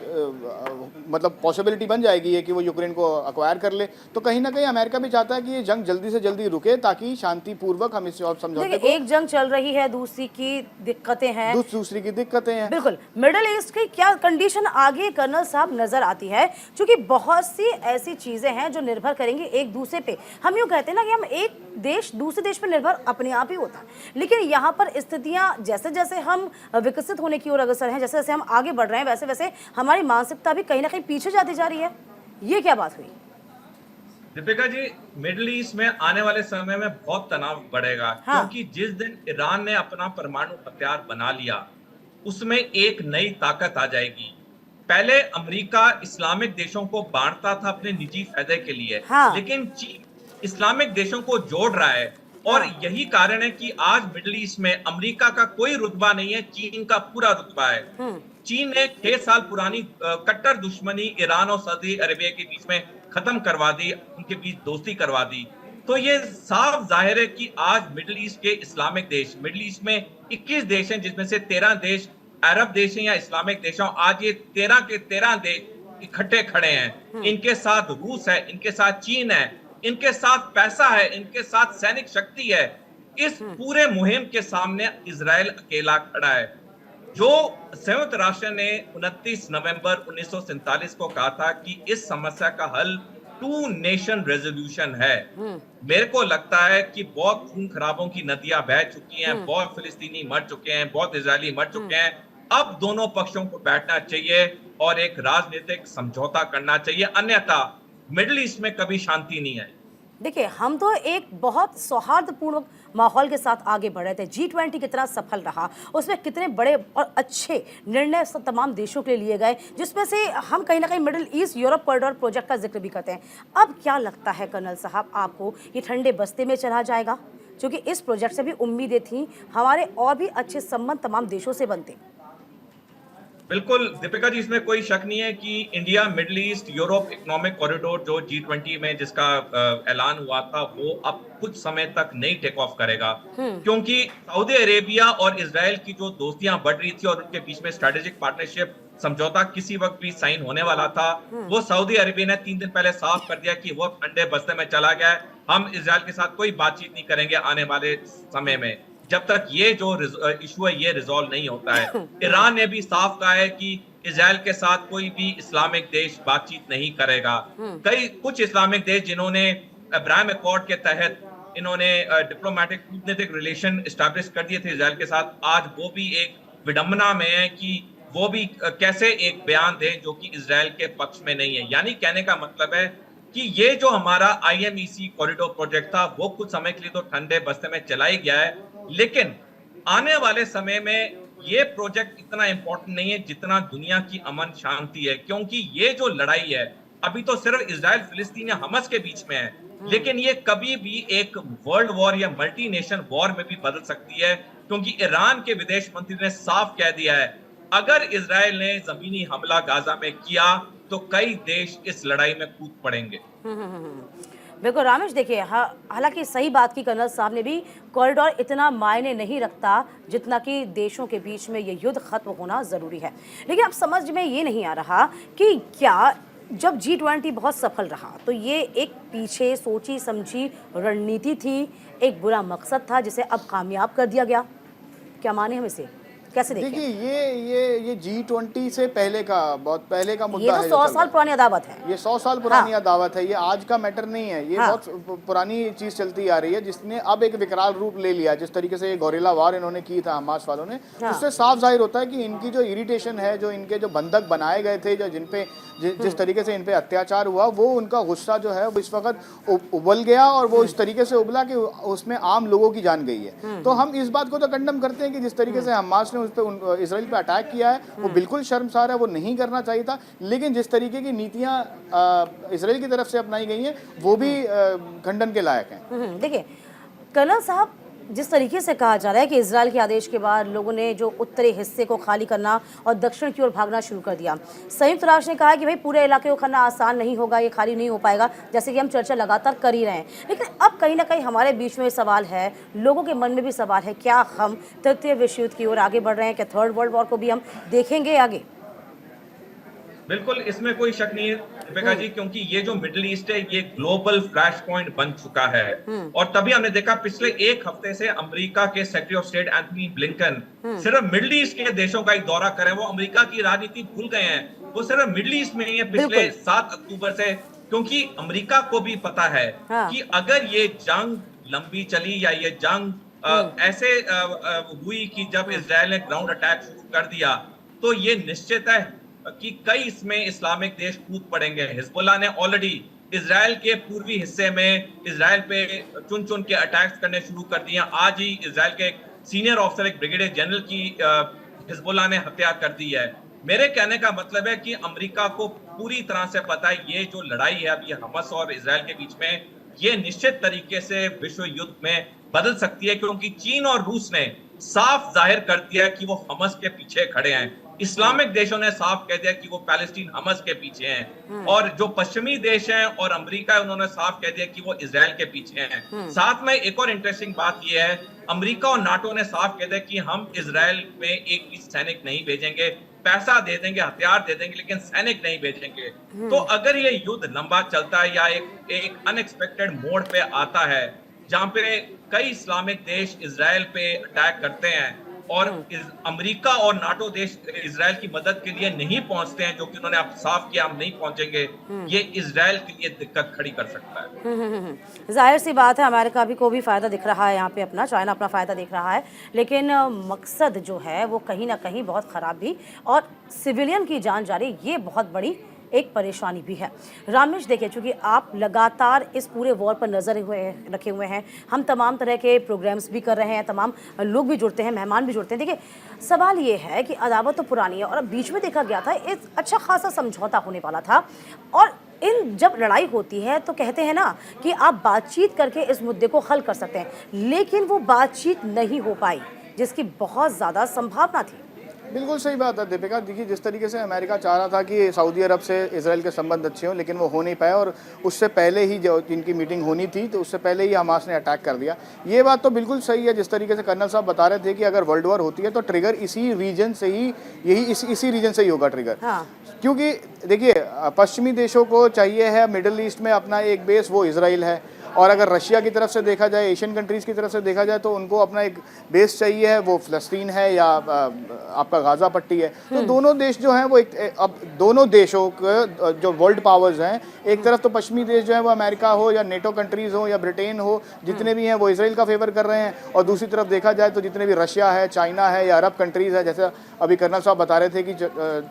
मतलब पॉसिबिलिटी बन जाएगी ये कि वो यूक्रेन को अक्वायर कर ले। तो कहीं ना कहीं अमेरिका भी चाहता है कि ये जंग जल्दी से जल्दी रुके, ताकि शांतिपूर्वक हम इस समझौते को। एक जंग चल रही है, दूसरी की दिक्कतें हैं, दूसरी की दिक्कतें हैं। बिल्कुल। मिडिल ईस्ट की क्या कंडीशन आगे कर्नल साहब नजर आती है, क्योंकि बहुत सी ऐसी चीजें हैं जो निर्भर करेंगी एक दूसरे पे। हम यूं कहते हैं ना कि हम एक देश दूसरे देश पे निर्भर अपने आप ही होता है, लेकिन यहाँ पर स्थितियां जैसे जैसे हम विकसित होने की ओर अग्रसर हैं, जैसे जैसे हम आगे बढ़ रहे हैं, वैसे वैसे हमारी मानसिकता भी कहीं ना कहीं पीछे जाती जा रही है। ये क्या बात हुई दीपिका जी? मिडिल ईस्ट में आने वाले समय में बहुत तनाव बढ़ेगा। हाँ। क्योंकि जिस दिन ईरान ने अपना परमाणु हथियार बना लिया, उसमें एक नई ताकत आ जाएगी। पहले अमेरिका इस्लामिक देशों को बांटता था अपने निजी फायदे के लिए, हाँ। लेकिन चीन इस्लामिक देशों को जोड़ रहा है। और हाँ। यही कारण है कि आज मिडिल ईस्ट में अमेरिका का कोई रुतबा नहीं है, चीन का पूरा रुतबा है। चीन ने 6 साल पुरानी कट्टर दुश्मनी ईरान और सऊदी अरेबिया के बीच में खत्म करवा दी, उनके बीच दोस्ती करवा दी। तो ये साफ जाहिर है कि आज मिडिल ईस्ट के इस्लामिक देश, मिडिल ईस्ट में 21 देश हैं, जिसमें से 13 देश अरब देश हैं या इस्लामिक देश हैं। आज ये 13 के 13 देश इकट्ठे खड़े हैं। इनके साथ रूस है, इनके साथ चीन है, इनके साथ पैसा है, इनके साथ सैनिक शक्ति है। इस पूरे मुहिम के सामने इजराइल अकेला खड़ा है। जो संयुक्त राष्ट्र ने 29 नवंबर 1947 को कहा था कि इस समस्या का हल 2 नेशन रेजोल्यूशन है। मेरे को लगता है कि बहुत खून खराबों की नदियां बह चुकी हैं, बहुत फिलिस्तीनी मर चुके हैं, बहुत इजरायली मर चुके हैं। अब दोनों पक्षों को बैठना चाहिए और एक राजनीतिक समझौता करना चाहिए, अन्यथा मिडिल ईस्ट में कभी शांति नहीं आई। देखिए, हम तो एक बहुत सौहार्दपूर्ण माहौल के साथ आगे बढ़ रहे थे। G20 कितना सफल रहा, उसमें कितने बड़े और अच्छे निर्णय तमाम देशों के लिए लिए गए, जिसमें से हम कहीं ना कहीं middle east Europe corridor project का जिक्र भी करते हैं। अब क्या लगता है कर्नल साहब आपको, ये ठंडे बस्ते में चला जाएगा? क्योंकि इस प्रोजेक्ट से भी उम्मीदें थी, हमारे और भी अच्छे संबंध तमाम देशों से बनते। बिल्कुल दीपिका जी, इसमें कोई शक नहीं है कि India middle east Europe economic corridor जो G20 में जिसका ऐलान हुआ था, वो अब कुछ समय तक नहीं टेक ऑफ करेगा। क्योंकि सऊदी अरेबिया और इजराइल की जो दोस्तियां बढ़ रही थी और उनके बीच में स्ट्रेटेजिक पार्टनरशिप समझौता किसी वक्त भी साइन होने वाला था, वो सऊदी अरेबिया ने 3 दिन पहले साफ कर दिया कि वो ठंडे बस्ते में चला गया है। हम इजराइल के साथ कोई बातचीत नहीं करेंगे आने वाले समय में, जब तक ये जो इशू है ये रिजॉल्व नहीं होता है। ईरान ने भी साफ कहा है कि इजराइल के साथ कोई भी इस्लामिक देश बातचीत नहीं करेगा। कुछ इस्लामिक देश जिन्होंने अब्राहम अकॉर्ड के तहत इन्होंने डिप्लोमेटिक कूटनीतिक रिलेशन एस्टैब्लिश कर दिए थे इजराइल के साथ, आज वो भी एक विडंबना में है कि वो भी कैसे एक बयान दें जो कि इजराइल के पक्ष में नहीं है। यानी कहने का मतलब है कि ये जो हमारा IMEC कॉरिडोर प्रोजेक्ट था वो कुछ समय के लिए तो ठंडे बस्ते में चला ही गया है, लेकिन आने वाले समय में ये प्रोजेक्ट इतना इंपॉर्टेंट नहीं है जितना दुनिया की अमन शांति है। क्योंकि ये जो लड़ाई है अभी तो सिर्फ इजराइल फिलिस्तीन या हमास के बीच में है, लेकिन ये कभी भी एक वर्ल्ड वॉर या मल्टी नेशन वॉर में भी बदल सकती है। क्योंकि ईरान के विदेश मंत्री ने साफ कह दिया है, अगर इजराइल ने जमीनी हमला गाजा में किया तो कई देश इस लड़ाई में कूद पड़ेंगे। बिल्कुल रामेश, देखिए हालांकि सही बात की कर्नल साहब ने भी, कॉरिडोर इतना मायने नहीं रखता जितना कि देशों के बीच में ये युद्ध खत्म होना ज़रूरी है। लेकिन अब समझ में ये नहीं आ रहा कि क्या जब G20 बहुत सफल रहा तो ये एक पीछे सोची समझी रणनीति थी, एक बुरा मकसद था जिसे अब कामयाब कर दिया गया? क्या माने हम इसे? कैसे देखिए? देखिए ये G20 से पहले का, बहुत पहले का मुद्दा ये है। तो 100 साल पुरानी अदावत है। ये 100 साल पुरानी हाँ। अदावत है, ये आज का मैटर नहीं है। ये हाँ। बहुत पुरानी चीज चलती आ रही है, जिसने अब एक विकराल रूप ले लिया। जिस तरीके से ये गोरिल्ला वार इन्होंने की था हमास वालों ने, हाँ। उससे साफ जाहिर होता है कि इनकी जो इरिटेशन है, जो इनके जो बंधक बनाए गए थे, जो जिस तरीके से इन पे अत्याचार हुआ, वो उनका गुस्सा जो है वो इस वक्त उबल गया, और वो इस तरीके से उबला कि उसमें आम लोगों की जान गई है। तो हम इस बात को तो कंडम करते हैं कि जिस तरीके से हमास ने उस पर इसराइल पे अटैक किया है, वो बिल्कुल शर्मसार है, वो नहीं करना चाहिए था। लेकिन जिस तरीके की नीतियां इसराइल की तरफ से अपनाई गई हैं, वो भी खंडन के लायक हैं। देखिए कर्नल साहब, जिस तरीके से कहा जा रहा है कि इजराइल के आदेश के बाद लोगों ने जो उत्तरी हिस्से को खाली करना और दक्षिण की ओर भागना शुरू कर दिया, संयुक्त राष्ट्र ने कहा है कि भाई पूरे इलाके को करना आसान नहीं होगा, ये खाली नहीं हो पाएगा, जैसे कि हम चर्चा लगातार कर ही रहे हैं। लेकिन अब कहीं ना कहीं हमारे बीच में सवाल है, लोगों के मन में भी सवाल है, क्या हम तृतीय विश्व युद्ध की ओर आगे बढ़ रहे हैं? क्या थर्ड वर्ल्ड वॉर को भी हम देखेंगे आगे? बिल्कुल, इसमें कोई शक नहीं है दीपिका जी, क्योंकि ये जो मिडिल ईस्ट है ये ग्लोबल फ्लैश पॉइंट बन चुका है। और तभी हमने देखा पिछले एक हफ्ते से अमेरिका के secretary of state Anthony Blinken सिर्फ मिडिल ईस्ट के देशों का एक दौरा करें। वो अमेरिका की राजनीति भूल गए हैं, वो सिर्फ मिडिल ईस्ट में ही है पिछले 7 अक्टूबर से, क्योंकि अमेरिका को भी पता है कि अगर ये जंग लंबी चली या ये जंग ऐसे हुई कि जब इजराइल ने ग्राउंड अटैक शुरू कर दिया, तो ये निश्चित है कि कई इसमें इस्लामिक देश कूद पड़ेंगे। हिजबुल्लाह ने ऑलरेडी इजराइल के पूर्वी हिस्से में इजराइल पे चुन चुन के अटैक्स करने शुरू कर दिए। आज ही इजराइल के एक सीनियर ऑफिसर, एक ब्रिगेडियर जनरल की हिजबुल्लाह ने हत्या कर दी है। मेरे कहने का मतलब है कि अमेरिका को पूरी तरह से पता है ये जो लड़ाई है अभी हमास और इजराइल के बीच में, ये निश्चित तरीके से विश्व युद्ध में बदल सकती है, क्योंकि चीन और रूस ने साफ जाहिर कर दिया कि वो हमास के पीछे खड़े हैं। इस्लामिक देशों ने साफ कह दिया कि वो पैलेस्टीन हमास के पीछे हैं, और जो पश्चिमी देश हैं और अमेरिका है उन्होंने साफ कह दिया कि वो इजराइल के पीछे हैं। साथ में एक और इंटरेस्टिंग बात ये है, अमेरिका और नाटो ने साफ कह दिया कि हम इजराइल में एक भी सैनिक नहीं भेजेंगे, पैसा दे देंगे, हथियार दे देंगे, लेकिन सैनिक नहीं भेजेंगे। तो अगर ये युद्ध लंबा चलता है या एक अनएक्सपेक्टेड मोड़ पे आता है जहां पे कई इस्लामिक देश इजराइल पे अटैक करते हैं और अमेरिका और नाटो देश इजराइल की मदद के लिए नहीं पहुंचते हैं, जो कि उन्होंने अब साफ किया हम नहीं पहुंचेंगे, ये इजराइल के लिए दिक्कत खड़ी कर सकता है। जाहिर सी बात है, अमेरिका भी को भी फ़ायदा दिख रहा है यहाँ पे, अपना चाइना अपना फ़ायदा दिख रहा है, लेकिन मकसद जो है वो कहीं ना कहीं बहुत ख़राब भी, और सिविलियन की जान जा रही, ये बहुत बड़ी एक परेशानी भी है। रामेश, देखिए चूँकि आप लगातार इस पूरे वॉर पर नज़र रखे हुए हैं, हम तमाम तरह के प्रोग्राम्स भी कर रहे हैं, तमाम लोग भी जुड़ते हैं, मेहमान भी जुड़ते हैं। देखिए सवाल ये है कि अदावत तो पुरानी है, और अब बीच में देखा गया था एक अच्छा खासा समझौता होने वाला था, और इन जब लड़ाई होती है तो कहते हैं ना कि आप बातचीत करके इस मुद्दे को हल कर सकते हैं, लेकिन वो बातचीत नहीं हो पाई जिसकी बहुत ज़्यादा संभावना थी। बिल्कुल सही बात है दीपिका। देखिए जिस तरीके से अमेरिका चाह रहा था कि सऊदी अरब से इजराइल के संबंध अच्छे हों, लेकिन वो हो नहीं पाया, और उससे पहले ही जो इनकी मीटिंग होनी थी तो उससे पहले ही हमास ने अटैक कर दिया। ये बात तो बिल्कुल सही है, जिस तरीके से कर्नल साहब बता रहे थे कि अगर वर्ल्ड वॉर होती है तो ट्रिगर इसी रीजन से ही, इसी रीजन से ही होगा ट्रिगर। हाँ। क्योंकि देखिए पश्चिमी देशों को चाहिए है मिडिल ईस्ट में अपना एक बेस, वो इजराइल है, और अगर रशिया की तरफ से देखा जाए, एशियन कंट्रीज़ की तरफ से देखा जाए, तो उनको अपना एक बेस चाहिए है, वो फ़लस्तीन है या आपका गाज़ा पट्टी है। तो दोनों देश जो हैं वो अब दोनों देशों के जो वर्ल्ड पावर्स हैं, एक तरफ तो पश्चिमी देश जो है वो अमेरिका हो या नेटो कंट्रीज़ हो या ब्रिटेन हो, जितने भी हैं वो इसराइल का फेवर कर रहे हैं, और दूसरी तरफ देखा जाए तो जितने भी रशिया है, चाइना है या अरब कंट्रीज़ है, जैसे अभी कर्नल साहब बता रहे थे कि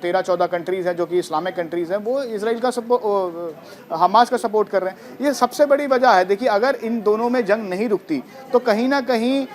13-14 कंट्रीज़ हैं जो कि इस्लामिक कंट्रीज़ हैं, वो इसराइल का हमास का सपोर्ट कर रहे हैं। ये सबसे बड़ी वजह है। देखिए अगर इन दोनों में जंग नहीं रुकती तो कहीं ना कहीं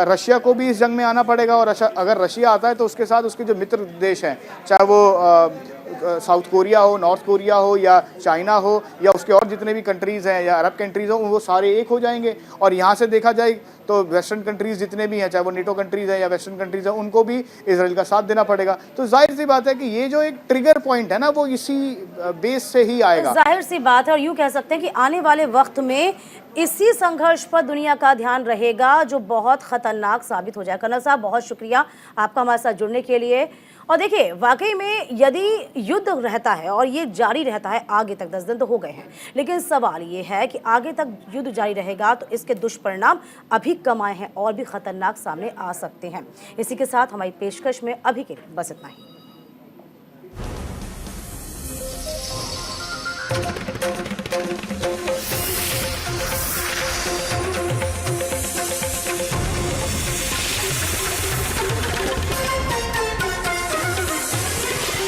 रशिया को भी इस जंग में आना पड़ेगा, और अगर रशिया आता है तो उसके साथ उसके जो मित्र देश हैं, चाहे वो साउथ कोरिया हो, नॉर्थ कोरिया हो या चाइना हो या उसके और जितने भी कंट्रीज़ हैं या अरब कंट्रीज़ हो, वो सारे एक हो जाएंगे। और यहाँ से देखा जाए तो वेस्टर्न कंट्रीज़ जितने भी हैं, चाहे वो नेटो कंट्रीज़ हैं या वेस्टर्न कंट्रीज़ हैं, उनको भी इसराइल का साथ देना पड़ेगा। तो जाहिर सी बात है कि ये जो एक ट्रिगर पॉइंट है ना, वो इसी बेस से ही आएगा। जाहिर सी बात है, और यूँ कह सकते हैं कि आने वाले वक्त में इसी संघर्ष पर दुनिया का ध्यान रहेगा, जो बहुत खतरनाक साबित हो जाए। कर्नल साहब बहुत शुक्रिया आपका हमारे साथ जुड़ने के लिए, और देखिए वाकई में यदि युद्ध रहता है और ये जारी रहता है आगे तक, 10 दिन तो हो गए हैं, लेकिन सवाल ये है कि आगे तक युद्ध जारी रहेगा तो इसके दुष्परिणाम अभी कम आए हैं और भी खतरनाक सामने आ सकते हैं। इसी के साथ हमारी पेशकश में अभी के लिए बस इतना ही।